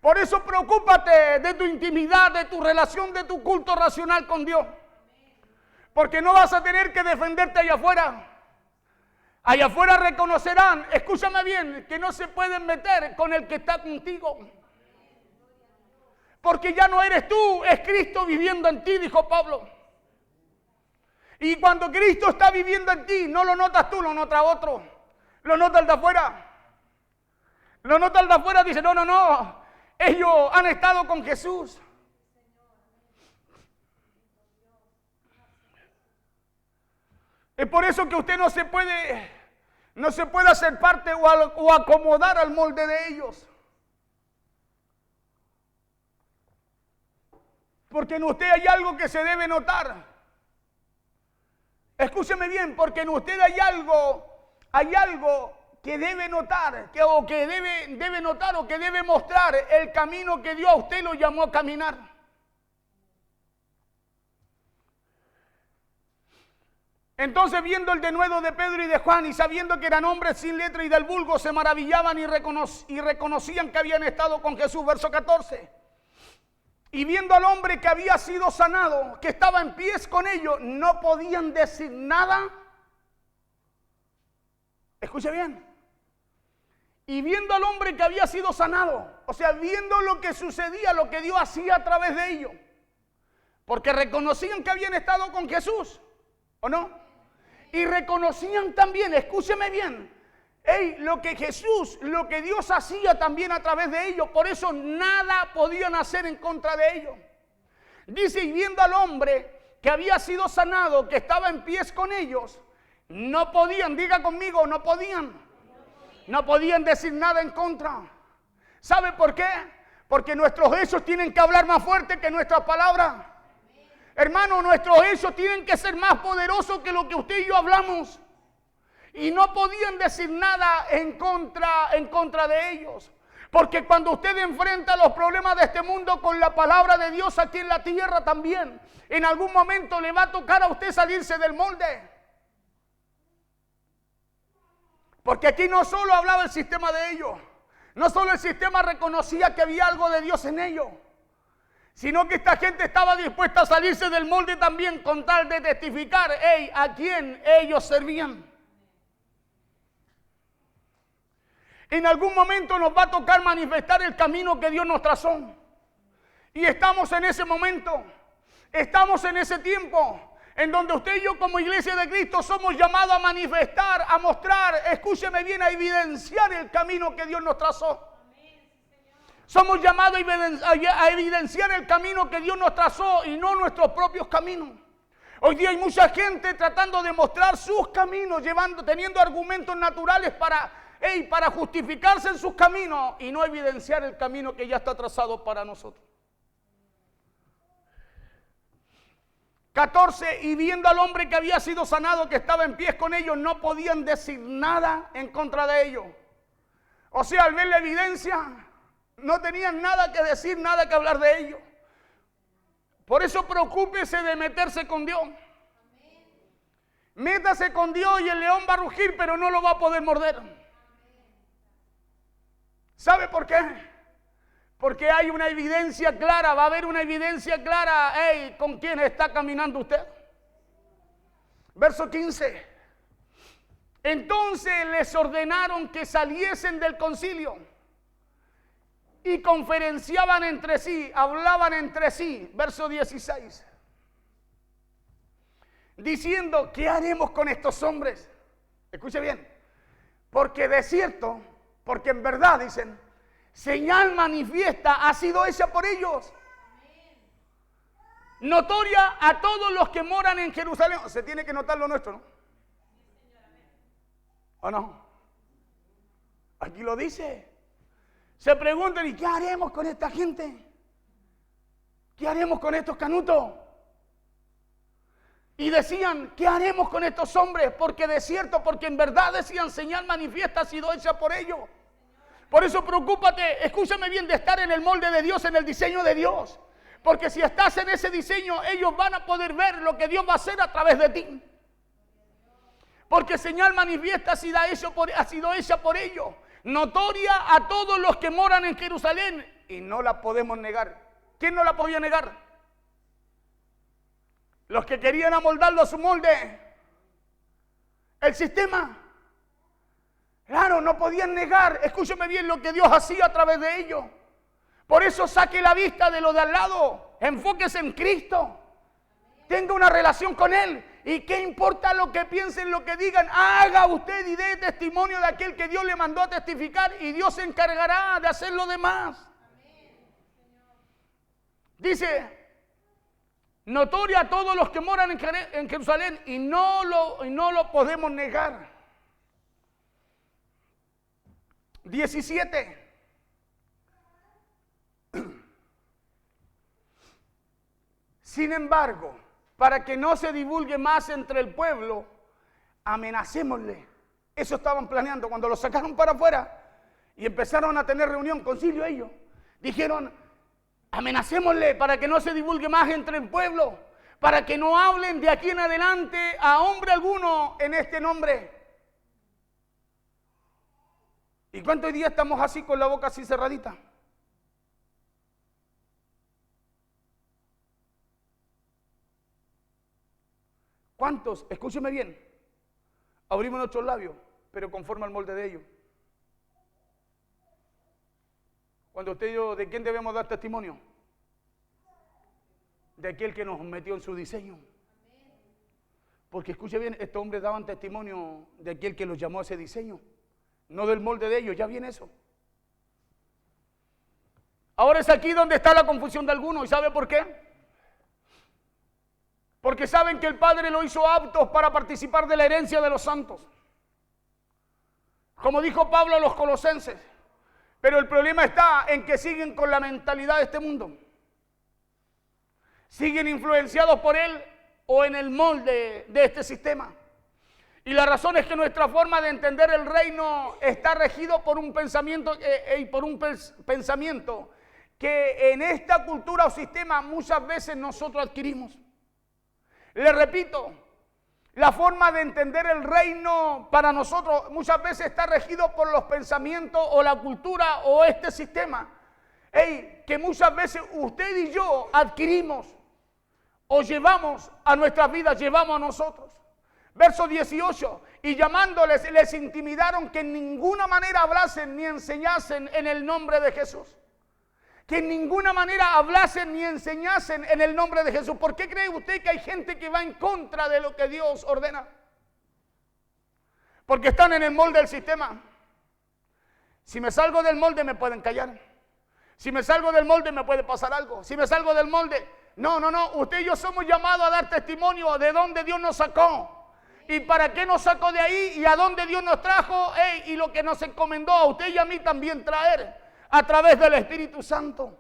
Por eso preocúpate de tu intimidad, de tu relación, de tu culto racional con Dios. Porque no vas a tener que defenderte allá afuera. Allá afuera reconocerán, escúchame bien, que no se pueden meter con el que está contigo. Porque ya no eres tú, es Cristo viviendo en ti, dijo Pablo. Y cuando Cristo está viviendo en ti, no lo notas tú, lo nota otro. Lo nota el de afuera. Lo nota el de afuera, dice, no. Ellos han estado con Jesús. Es por eso que usted no se puede hacer parte o acomodar al molde de ellos. Porque en usted hay algo que se debe notar. Escúcheme bien, porque en usted hay algo que debe notar, que debe mostrar el camino que Dios a usted lo llamó a caminar. Entonces, viendo el denuedo de Pedro y de Juan y sabiendo que eran hombres sin letra y del vulgo, se maravillaban y reconocían que habían estado con Jesús. Verso 14. Y viendo al hombre que había sido sanado, que estaba en pies con ellos, no podían decir nada. Escuche bien. Y viendo al hombre que había sido sanado, o sea, viendo lo que sucedía, lo que Dios hacía a través de ellos, porque reconocían que habían estado con Jesús, ¿o no? Y reconocían también, escúcheme bien, lo que Dios hacía también a través de ellos, por eso nada podían hacer en contra de ellos. Dice, y viendo al hombre que había sido sanado, que estaba en pies con ellos, no podían, diga conmigo, no podían decir nada en contra. ¿Sabe por qué? Porque nuestros hechos tienen que hablar más fuerte que nuestras palabras. Hermano, nuestros hechos tienen que ser más poderosos que lo que usted y yo hablamos. Y no podían decir nada en contra de ellos. Porque cuando usted enfrenta los problemas de este mundo con la palabra de Dios aquí en la tierra también, en algún momento le va a tocar a usted salirse del molde. Porque aquí no solo hablaba el sistema de ellos, no solo el sistema reconocía que había algo de Dios en ellos, sino que esta gente estaba dispuesta a salirse del molde también con tal de testificar, a quién ellos servían. En algún momento nos va a tocar manifestar el camino que Dios nos trazó. Y estamos en ese momento, estamos en ese tiempo en donde usted y yo como iglesia de Cristo somos llamados a manifestar, a mostrar, escúcheme bien, a evidenciar el camino que Dios nos trazó. Somos llamados a evidenciar el camino que Dios nos trazó y no nuestros propios caminos. Hoy día hay mucha gente tratando de mostrar sus caminos, teniendo argumentos naturales para justificarse en sus caminos y no evidenciar el camino que ya está trazado para nosotros. 14, y viendo al hombre que había sido sanado, que estaba en pie con ellos, no podían decir nada en contra de ellos. O sea, al ver la evidencia, no tenían nada que decir, nada que hablar de ellos. Por eso preocúpese de meterse con Dios. Métase con Dios y el león va a rugir, pero no lo va a poder morder. ¿Sabe por qué? Porque hay una evidencia clara, va a haber una evidencia clara, ¿con quién está caminando usted? Verso 15. Entonces les ordenaron que saliesen del concilio y conferenciaban entre sí, hablaban entre sí. Verso 16. Diciendo, ¿qué haremos con estos hombres? Escuche bien. Porque de cierto, porque en verdad dicen, señal manifiesta ha sido hecha por ellos, notoria a todos los que moran en Jerusalén. Se tiene que notar lo nuestro, ¿no? ¿O no? Aquí lo dice. Se preguntan, ¿y qué haremos con esta gente? ¿Qué haremos con estos canutos? Y decían, ¿qué haremos con estos hombres? Porque de cierto, porque en verdad decían, señal manifiesta ha sido hecha por ellos. Por eso preocúpate, escúchame bien, de estar en el molde de Dios, en el diseño de Dios. Porque si estás en ese diseño, ellos van a poder ver lo que Dios va a hacer a través de ti. Porque señal manifiesta ha sido hecha por ellos, notoria a todos los que moran en Jerusalén, y no la podemos negar. ¿Quién no la podía negar? Los que querían amoldarlo a su molde. El sistema. Claro, no podían negar, escúcheme bien, lo que Dios hacía a través de ellos. Por eso saque la vista de lo de al lado, enfóquese en Cristo, tenga una relación con Él. ¿Y qué importa lo que piensen, lo que digan? Haga usted y dé testimonio de aquel que Dios le mandó a testificar y Dios se encargará de hacer lo demás. Dice, notoria a todos los que moran en Jerusalén y no lo podemos negar. 17. Sin embargo, para que no se divulgue más entre el pueblo, amenacémosle. Eso estaban planeando cuando lo sacaron para afuera y empezaron a tener reunión, concilio ellos. Dijeron, amenacémosle para que no se divulgue más entre el pueblo, para que no hablen de aquí en adelante a hombre alguno en este nombre. ¿Y cuántos días estamos así con la boca así cerradita? ¿Cuántos? Escúcheme bien. Abrimos nuestros labios, pero conforme al molde de ellos. Cuando usted y yo, ¿de quién debemos dar testimonio? De aquel que nos metió en su diseño. Porque escuche bien, estos hombres daban testimonio de aquel que los llamó a ese diseño. No del molde de ellos, ya viene eso. Ahora es aquí donde está la confusión de algunos. ¿Y sabe por qué? Porque saben que el Padre lo hizo aptos para participar de la herencia de los santos. Como dijo Pablo a los colosenses. Pero el problema está en que siguen con la mentalidad de este mundo. Siguen influenciados por él o en el molde de este sistema. Y la razón es que nuestra forma de entender el reino está regido por un pensamiento que en esta cultura o sistema muchas veces nosotros adquirimos. Le repito, La forma de entender el reino para nosotros muchas veces está regido por los pensamientos o la cultura o este sistema. Que muchas veces usted y yo adquirimos o llevamos a nuestras vidas, llevamos a nosotros. Verso 18, y llamándoles les intimidaron que en ninguna manera hablasen ni enseñasen en el nombre de Jesús. Que en ninguna manera hablasen ni enseñasen en el nombre de Jesús. ¿Por qué cree usted que hay gente que va en contra de lo que Dios ordena? Porque están en el molde del sistema. Si me salgo del molde me pueden callar. Si me salgo del molde me puede pasar algo. Si me salgo del molde, no. Usted y yo somos llamados a dar testimonio de dónde Dios nos sacó. Y para qué nos sacó de ahí y a dónde Dios nos trajo. Y lo que nos encomendó a usted y a mí también traer a través del Espíritu Santo.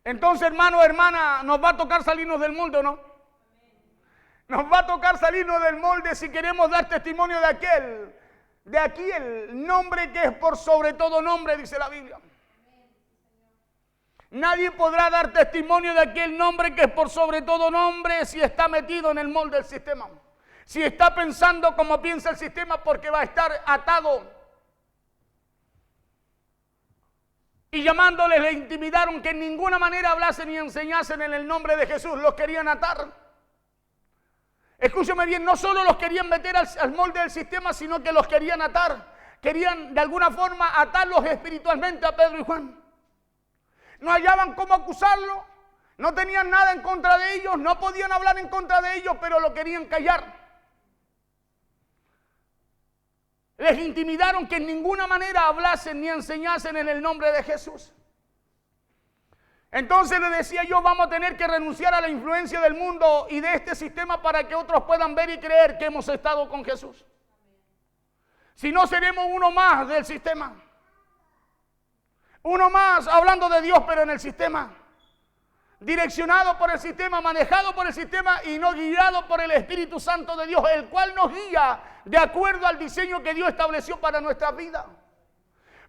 Entonces, hermano, hermana, ¿nos va a tocar salirnos del molde o no? Nos va a tocar salirnos del molde si queremos dar testimonio de aquí el nombre que es por sobre todo nombre, dice la Biblia. Nadie podrá dar testimonio de aquel nombre que es por sobre todo nombre si está metido en el molde del sistema. Si está pensando como piensa el sistema, porque va a estar atado. Y llamándoles le intimidaron que en ninguna manera hablasen ni enseñasen en el nombre de Jesús. Los querían atar. Escúcheme bien, no solo los querían meter al molde del sistema, sino que los querían atar. Querían de alguna forma atarlos espiritualmente a Pedro y Juan. No hallaban cómo acusarlo, no tenían nada en contra de ellos, no podían hablar en contra de ellos, pero lo querían callar. Les intimidaron que en ninguna manera hablasen ni enseñasen en el nombre de Jesús. Entonces le decía yo, vamos a tener que renunciar a la influencia del mundo y de este sistema para que otros puedan ver y creer que hemos estado con Jesús. Si no, seremos uno más del sistema. Uno más hablando de Dios, pero en el sistema. Direccionado por el sistema, manejado por el sistema y no guiado por el Espíritu Santo de Dios, el cual nos guía de acuerdo al diseño que Dios estableció para nuestra vida.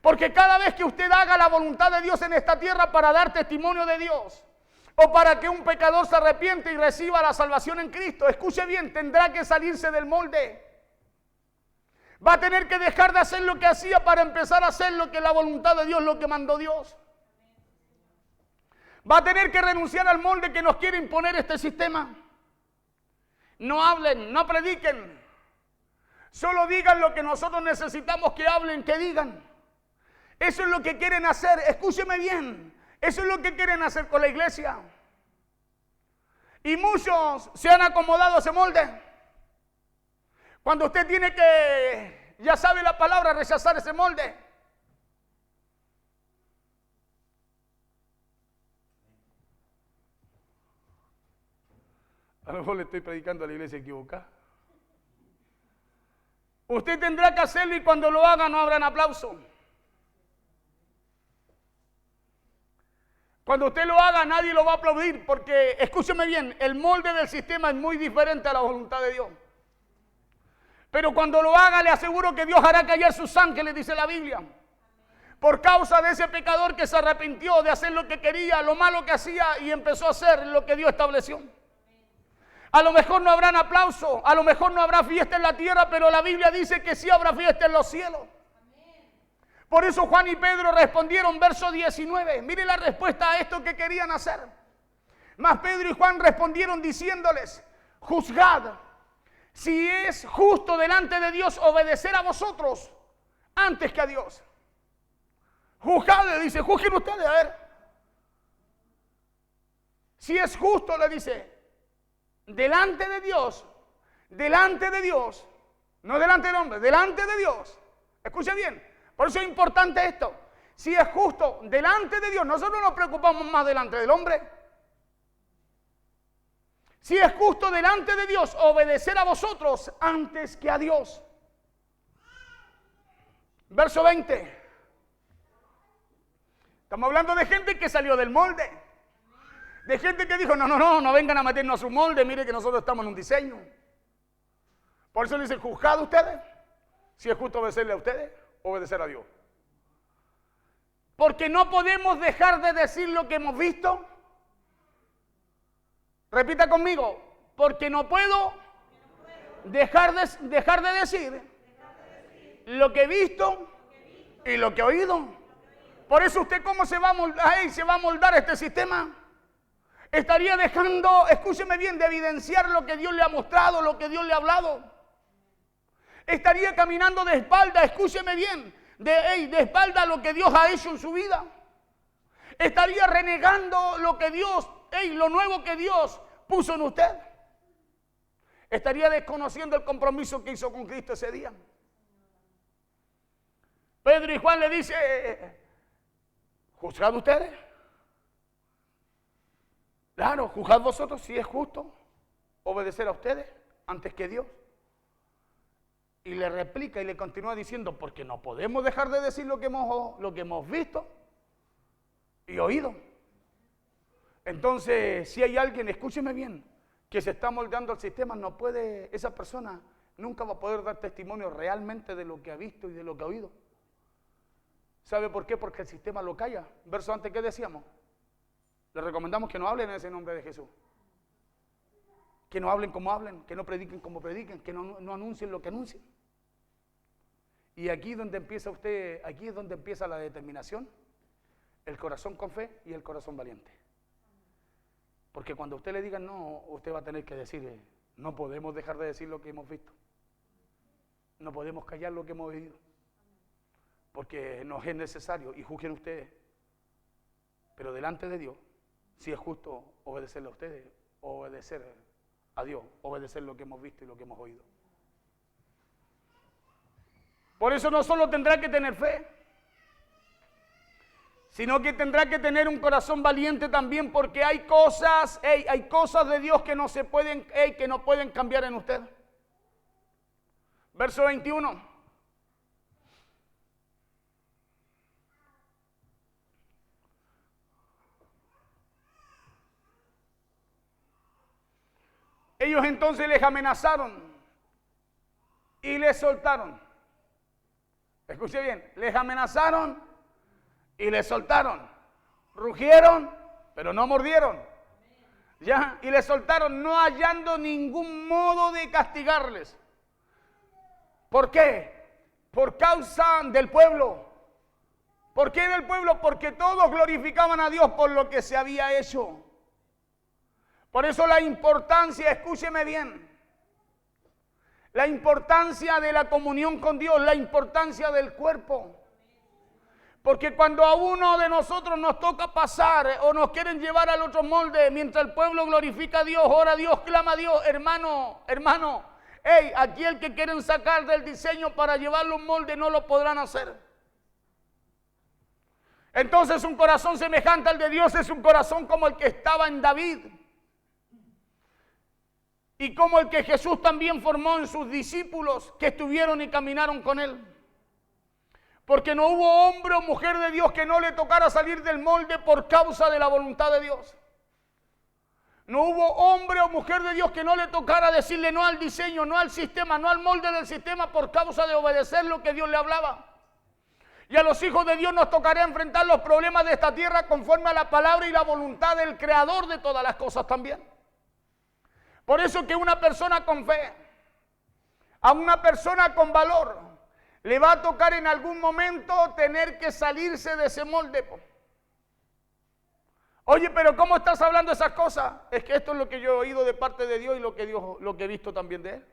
Porque cada vez que usted haga la voluntad de Dios en esta tierra para dar testimonio de Dios, o para que un pecador se arrepiente y reciba la salvación en Cristo, escuche bien, tendrá que salirse del molde. Va a tener que dejar de hacer lo que hacía para empezar a hacer lo que es la voluntad de Dios, lo que mandó Dios. Va a tener que renunciar al molde que nos quiere imponer este sistema. No hablen, no prediquen. Solo digan lo que nosotros necesitamos que hablen, que digan. Eso es lo que quieren hacer. Escúcheme bien. Eso es lo que quieren hacer con la iglesia. Y muchos se han acomodado a ese molde. Cuando usted tiene que, ya sabe la palabra, rechazar ese molde. A lo mejor le estoy predicando a la iglesia equivocada. Usted tendrá que hacerlo y cuando lo haga no habrán aplauso. Cuando usted lo haga nadie lo va a aplaudir porque, escúcheme bien, el molde del sistema es muy diferente a la voluntad de Dios. Pero cuando lo haga le aseguro que Dios hará callar sus ángeles, dice la Biblia. Por causa de ese pecador que se arrepintió de hacer lo que quería, lo malo que hacía y empezó a hacer lo que Dios estableció. A lo mejor no habrán aplauso, a lo mejor no habrá fiesta en la tierra, pero la Biblia dice que sí habrá fiesta en los cielos. Por eso Juan y Pedro respondieron, verso 19. Mire la respuesta a esto que querían hacer. Mas Pedro y Juan respondieron diciéndoles, juzgad si es justo delante de Dios obedecer a vosotros antes que a Dios. Juzgad, le dice, juzguen ustedes, a ver. Si es justo, le dice, delante de Dios, no delante del hombre, delante de Dios. Escuche bien, por eso es importante esto. Si es justo delante de Dios, nosotros nos preocupamos más delante del hombre. Si es justo delante de Dios obedecer a vosotros antes que a Dios. Verso 20. Estamos hablando de gente que salió del molde. De gente que dijo, no vengan a meternos a su molde, mire que nosotros estamos en un diseño. Por eso le dicen, juzgad ustedes, si es justo obedecerle a ustedes, obedecer a Dios. Porque no podemos dejar de decir lo que hemos visto. Repita conmigo, porque no puedo dejar de decir lo que he visto y lo que he oído. Por eso usted, ¿cómo se va a moldar este sistema? Estaría dejando, escúcheme bien, de evidenciar lo que Dios le ha mostrado, lo que Dios le ha hablado. Estaría caminando de espalda, escúcheme bien, de espalda a lo que Dios ha hecho en su vida. Estaría renegando lo que Dios, lo nuevo que Dios puso en usted. Estaría desconociendo el compromiso que hizo con Cristo ese día. Pedro y Juan le dice, ¿juzgad ustedes? Claro, juzgad vosotros si es justo obedecer a ustedes antes que Dios. Y le replica y le continúa diciendo, porque no podemos dejar de decir lo que hemos visto y oído. Entonces, si hay alguien, escúcheme bien, que se está moldeando al sistema, no puede, esa persona nunca va a poder dar testimonio realmente de lo que ha visto y de lo que ha oído. ¿Sabe por qué? Porque el sistema lo calla. Verso antes, ¿qué decíamos? Les recomendamos que no hablen en ese nombre de Jesús. Que no hablen como hablen, que no prediquen como prediquen, que no anuncien lo que anuncien. Y aquí donde empieza usted, aquí es donde empieza la determinación, el corazón con fe y el corazón valiente. Porque cuando usted le diga no, usted va a tener que decir, no podemos dejar de decir lo que hemos visto. No podemos callar lo que hemos oído. Porque nos es necesario, y juzguen ustedes. Pero delante de Dios, si es justo obedecerle a ustedes, obedecer a Dios, obedecer lo que hemos visto y lo que hemos oído. Por eso no solo tendrá que tener fe, sino que tendrá que tener un corazón valiente también, porque hay cosas de Dios que no se pueden, que no pueden cambiar en usted. Verso 21. Ellos entonces les amenazaron y les soltaron. Escuche bien, les amenazaron y les soltaron. Rugieron, pero no mordieron. ¿Ya? Y les soltaron, no hallando ningún modo de castigarles. ¿Por qué? Por causa del pueblo. ¿Por qué del pueblo? Porque todos glorificaban a Dios por lo que se había hecho. Por eso la importancia, escúcheme bien, la importancia de la comunión con Dios, la importancia del cuerpo. Porque cuando a uno de nosotros nos toca pasar o nos quieren llevar al otro molde, mientras el pueblo glorifica a Dios, ora a Dios, clama a Dios, hermano, aquí el que quieren sacar del diseño para llevarlo a un molde no lo podrán hacer. Entonces un corazón semejante al de Dios es un corazón como el que estaba en David. Y como el que Jesús también formó en sus discípulos que estuvieron y caminaron con él. Porque no hubo hombre o mujer de Dios que no le tocara salir del molde por causa de la voluntad de Dios. No hubo hombre o mujer de Dios que no le tocara decirle no al diseño, no al sistema, no al molde del sistema por causa de obedecer lo que Dios le hablaba. Y a los hijos de Dios nos tocará enfrentar los problemas de esta tierra conforme a la palabra y la voluntad del Creador de todas las cosas también. Por eso que una persona con fe, a una persona con valor, le va a tocar en algún momento tener que salirse de ese molde. Oye, pero ¿cómo estás hablando esas cosas? Es que esto es lo que yo he oído de parte de Dios y lo que he visto también de Él.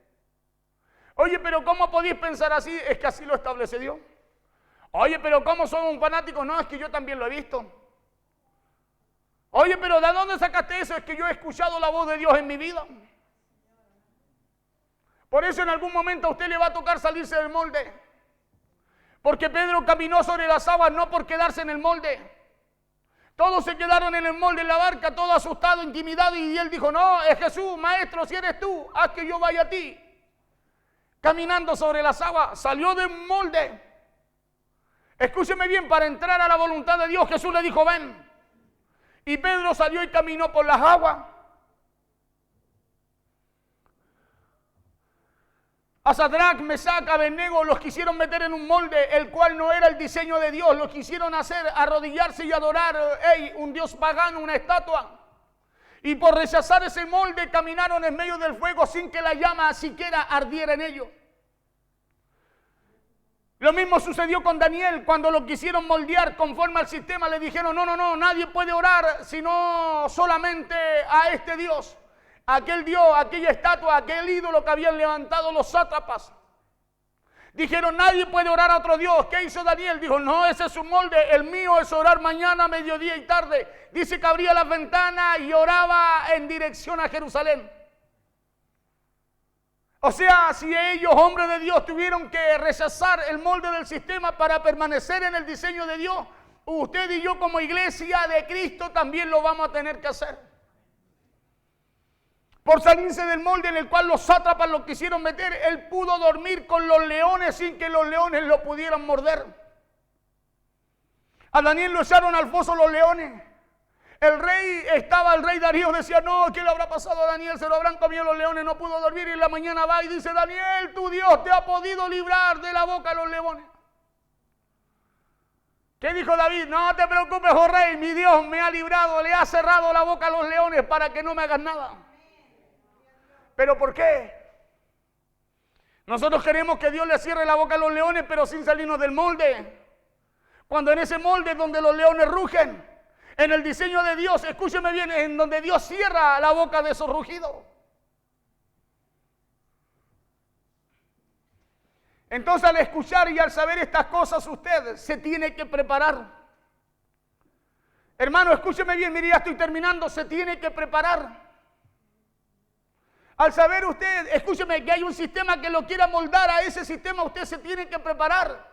Oye, pero ¿cómo podéis pensar así? Es que así lo establece Dios. Oye, pero ¿cómo somos un fanático? No, es que yo también lo he visto. Oye, pero ¿de dónde sacaste eso? Es que yo he escuchado la voz de Dios en mi vida. Por eso en algún momento a usted le va a tocar salirse del molde. Porque Pedro caminó sobre las aguas no por quedarse en el molde. Todos se quedaron en el molde en la barca, todo asustado, intimidado, y él dijo, no, es Jesús, maestro, si eres tú, haz que yo vaya a ti. Caminando sobre las aguas, salió de un molde. Escúcheme bien, para entrar a la voluntad de Dios, Jesús le dijo, ven. Y Pedro salió y caminó por las aguas. A Sadrach, Mesach, Abednego los quisieron meter en un molde, el cual no era el diseño de Dios. Los quisieron hacer arrodillarse y adorar un dios pagano, una estatua. Y por rechazar ese molde caminaron en medio del fuego sin que la llama siquiera ardiera en ellos. Lo mismo sucedió con Daniel cuando lo quisieron moldear conforme al sistema. Le dijeron, no, nadie puede orar sino solamente a este Dios. Aquel Dios, aquella estatua, aquel ídolo que habían levantado los sátrapas. Dijeron, nadie puede orar a otro Dios. ¿Qué hizo Daniel? Dijo, no, ese es un molde, el mío es orar mañana, mediodía y tarde. Dice que abría las ventanas y oraba en dirección a Jerusalén. O sea, si ellos, hombres de Dios, tuvieron que rechazar el molde del sistema para permanecer en el diseño de Dios, usted y yo como iglesia de Cristo también lo vamos a tener que hacer. Por salirse del molde en el cual los sátrapas lo quisieron meter, él pudo dormir con los leones sin que los leones lo pudieran morder. A Daniel lo echaron al foso los leones. El rey Darío decía, no, ¿qué le habrá pasado a Daniel? Se lo habrán comido los leones, no pudo dormir. Y en la mañana va y dice, Daniel, tu Dios te ha podido librar de la boca de los leones. ¿Qué dijo David? No te preocupes, oh rey, mi Dios me ha librado, le ha cerrado la boca a los leones para que no me hagan nada. ¿Pero por qué? Nosotros queremos que Dios le cierre la boca a los leones, pero sin salirnos del molde. Cuando en ese molde donde los leones rugen, en el diseño de Dios, escúcheme bien, en donde Dios cierra la boca de esos rugidos. Entonces, al escuchar y al saber estas cosas, usted se tiene que preparar. Hermano, escúcheme bien, mire, ya estoy terminando, se tiene que preparar. Al saber usted, escúcheme, que hay un sistema que lo quiera moldar, a ese sistema usted se tiene que preparar.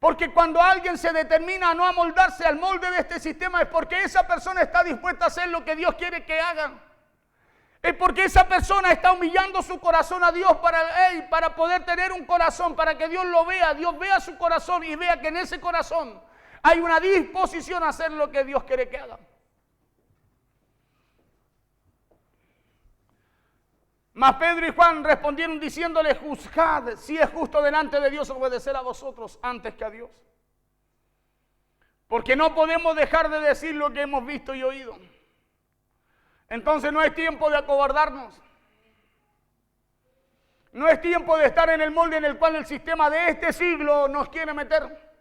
Porque cuando alguien se determina a no amoldarse al molde de este sistema es porque esa persona está dispuesta a hacer lo que Dios quiere que haga. Es porque esa persona está humillando su corazón a Dios para poder tener un corazón, para que Dios lo vea. Dios vea su corazón y vea que en ese corazón hay una disposición a hacer lo que Dios quiere que haga. Mas Pedro y Juan respondieron diciéndole, juzgad si es justo delante de Dios obedecer a vosotros antes que a Dios. Porque no podemos dejar de decir lo que hemos visto y oído. Entonces no es tiempo de acobardarnos. No es tiempo de estar en el molde en el cual el sistema de este siglo nos quiere meter.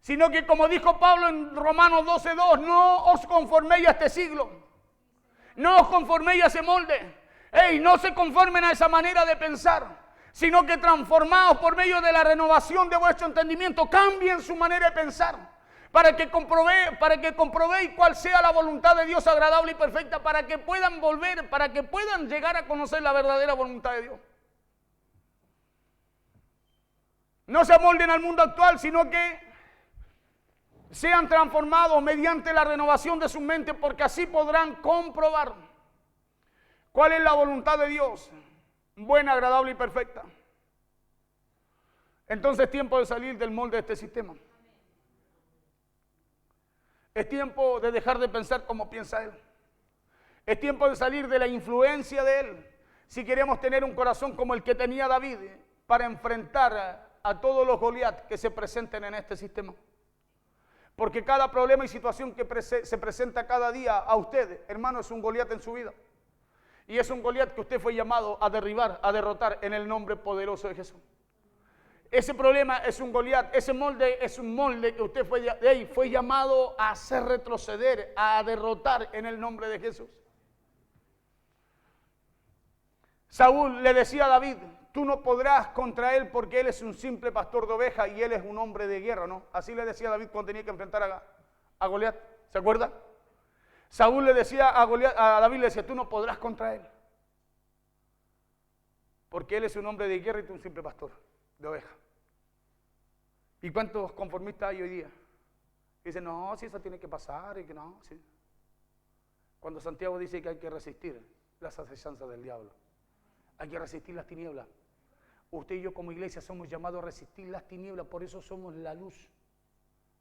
Sino que como dijo Pablo en Romanos 12:2, no os conforméis a este siglo. No os conforméis a ese molde. No se conformen a esa manera de pensar, sino que transformaos por medio de la renovación de vuestro entendimiento. Cambien su manera de pensar para que comprobéis cuál sea la voluntad de Dios agradable y perfecta, para que puedan para que puedan llegar a conocer la verdadera voluntad de Dios. No se amolden al mundo actual, sino que sean transformados mediante la renovación de su mente, porque así podrán comprobar cuál es la voluntad de Dios, buena, agradable y perfecta. Entonces es tiempo de salir del molde de este sistema. Es tiempo de dejar de pensar como piensa Él. Es tiempo de salir de la influencia de Él. Si queremos tener un corazón como el que tenía David para enfrentar a todos los Goliat que se presenten en este sistema. Porque cada problema y situación que se presenta cada día a usted, hermano, es un Goliat en su vida. Y es un Goliat que usted fue llamado a derribar, a derrotar en el nombre poderoso de Jesús. Ese problema es un Goliat, ese molde es un molde que usted fue llamado a hacer retroceder, a derrotar en el nombre de Jesús. Saúl le decía a David, tú no podrás contra él porque él es un simple pastor de ovejas y él es un hombre de guerra, ¿no? Así le decía a David cuando tenía que enfrentar a Goliat, ¿se acuerda? Saúl le decía a David, le decía, tú no podrás contra él. Porque él es un hombre de guerra y tú un simple pastor de ovejas. ¿Y cuántos conformistas hay hoy día? Dicen, no, si eso tiene que pasar y que no, sí. Cuando Santiago dice que hay que resistir las acechanzas del diablo. Hay que resistir las tinieblas. Usted y yo como iglesia somos llamados a resistir las tinieblas, por eso somos la luz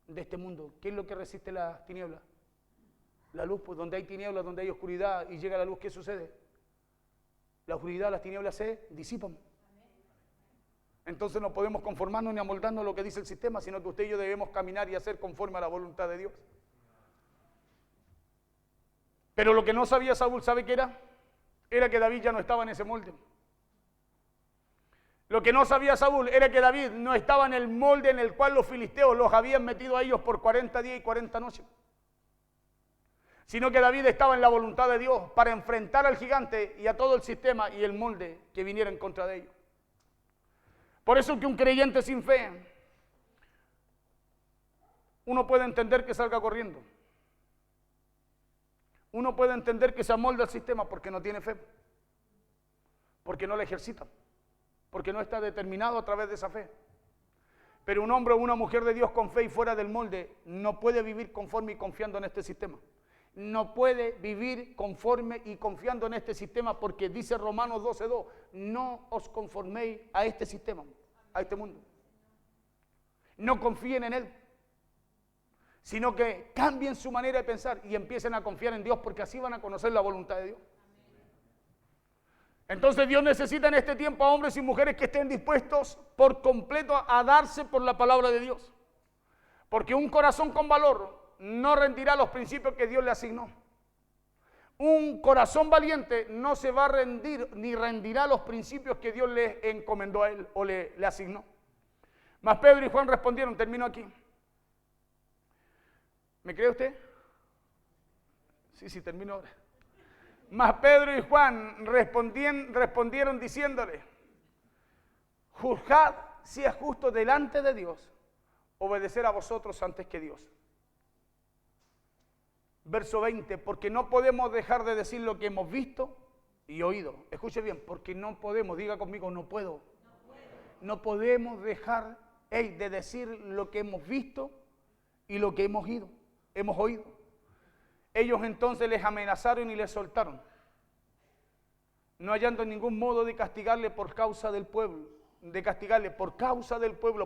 de este mundo. ¿Qué es lo que resiste las tinieblas? La luz, pues donde hay tinieblas, donde hay oscuridad y llega la luz, ¿qué sucede? La oscuridad, las tinieblas se disipan. Entonces no podemos conformarnos ni amoldarnos a lo que dice el sistema, sino que usted y yo debemos caminar y hacer conforme a la voluntad de Dios. Pero lo que no sabía Saúl, ¿sabe qué era? Era que David ya no estaba en ese molde. Lo que no sabía Saúl era que David no estaba en el molde en el cual los filisteos los habían metido a ellos por 40 días y 40 noches. Sino que David estaba en la voluntad de Dios para enfrentar al gigante y a todo el sistema y el molde que viniera en contra de ellos. Por eso que un creyente sin fe, uno puede entender que salga corriendo. Uno puede entender que se amolda al sistema porque no tiene fe, porque no la ejercita, porque no está determinado a través de esa fe. Pero un hombre o una mujer de Dios con fe y fuera del molde no puede vivir conforme y confiando en este sistema. No puede vivir conforme y confiando en este sistema porque dice Romanos 12:2, no os conforméis a este sistema, a este mundo. No confíen en él, sino que cambien su manera de pensar y empiecen a confiar en Dios porque así van a conocer la voluntad de Dios. Entonces Dios necesita en este tiempo a hombres y mujeres que estén dispuestos por completo a darse por la palabra de Dios. Porque un corazón con valor no rendirá los principios que Dios le asignó. Un corazón valiente no se va a rendir ni rendirá los principios que Dios le encomendó a él o le asignó. Mas Pedro y Juan respondieron, termino aquí. ¿Me cree usted? Sí, termino ahora. Mas Pedro y Juan respondieron diciéndole, juzgad si es justo delante de Dios obedecer a vosotros antes que Dios. Verso 20, porque no podemos dejar de decir lo que hemos visto y oído. Escuche bien, porque no podemos, diga conmigo, no puedo. No podemos dejar de decir lo que hemos visto y lo que hemos oído. Ellos entonces les amenazaron y les soltaron, no hallando ningún modo de castigarle por causa del pueblo,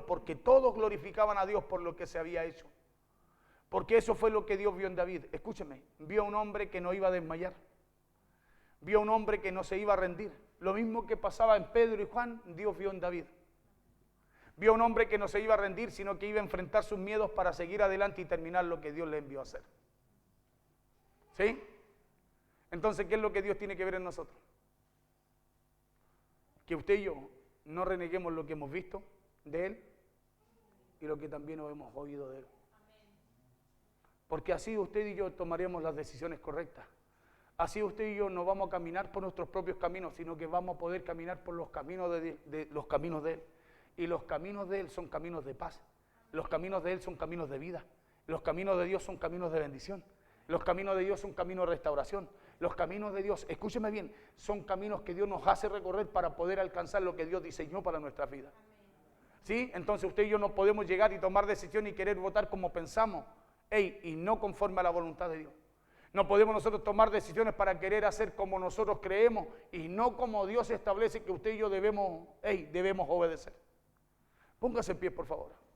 porque todos glorificaban a Dios por lo que se había hecho. Porque eso fue lo que Dios vio en David. Escúcheme, vio a un hombre que no iba a desmayar, vio a un hombre que no se iba a rendir. Lo mismo que pasaba en Pedro y Juan, Dios vio en David. Vio a un hombre que no se iba a rendir, sino que iba a enfrentar sus miedos para seguir adelante y terminar lo que Dios le envió a hacer. ¿Sí? Entonces, ¿qué es lo que Dios tiene que ver en nosotros? Que usted y yo no reneguemos lo que hemos visto de Él y lo que también hemos oído de Él. Porque así usted y yo tomaremos las decisiones correctas. Así usted y yo no vamos a caminar por nuestros propios caminos, sino que vamos a poder caminar por los caminos de los caminos de Él. Y los caminos de Él son caminos de paz. Los caminos de Él son caminos de vida. Los caminos de Dios son caminos de bendición. Los caminos de Dios son caminos de restauración. Los caminos de Dios, escúcheme bien, son caminos que Dios nos hace recorrer para poder alcanzar lo que Dios diseñó para nuestra vida. ¿Sí? Entonces usted y yo no podemos llegar y tomar decisión y querer votar como pensamos, y no conforme a la voluntad de Dios. No podemos nosotros tomar decisiones para querer hacer como nosotros creemos y no como Dios establece que usted y yo debemos obedecer. Póngase en pie, por favor.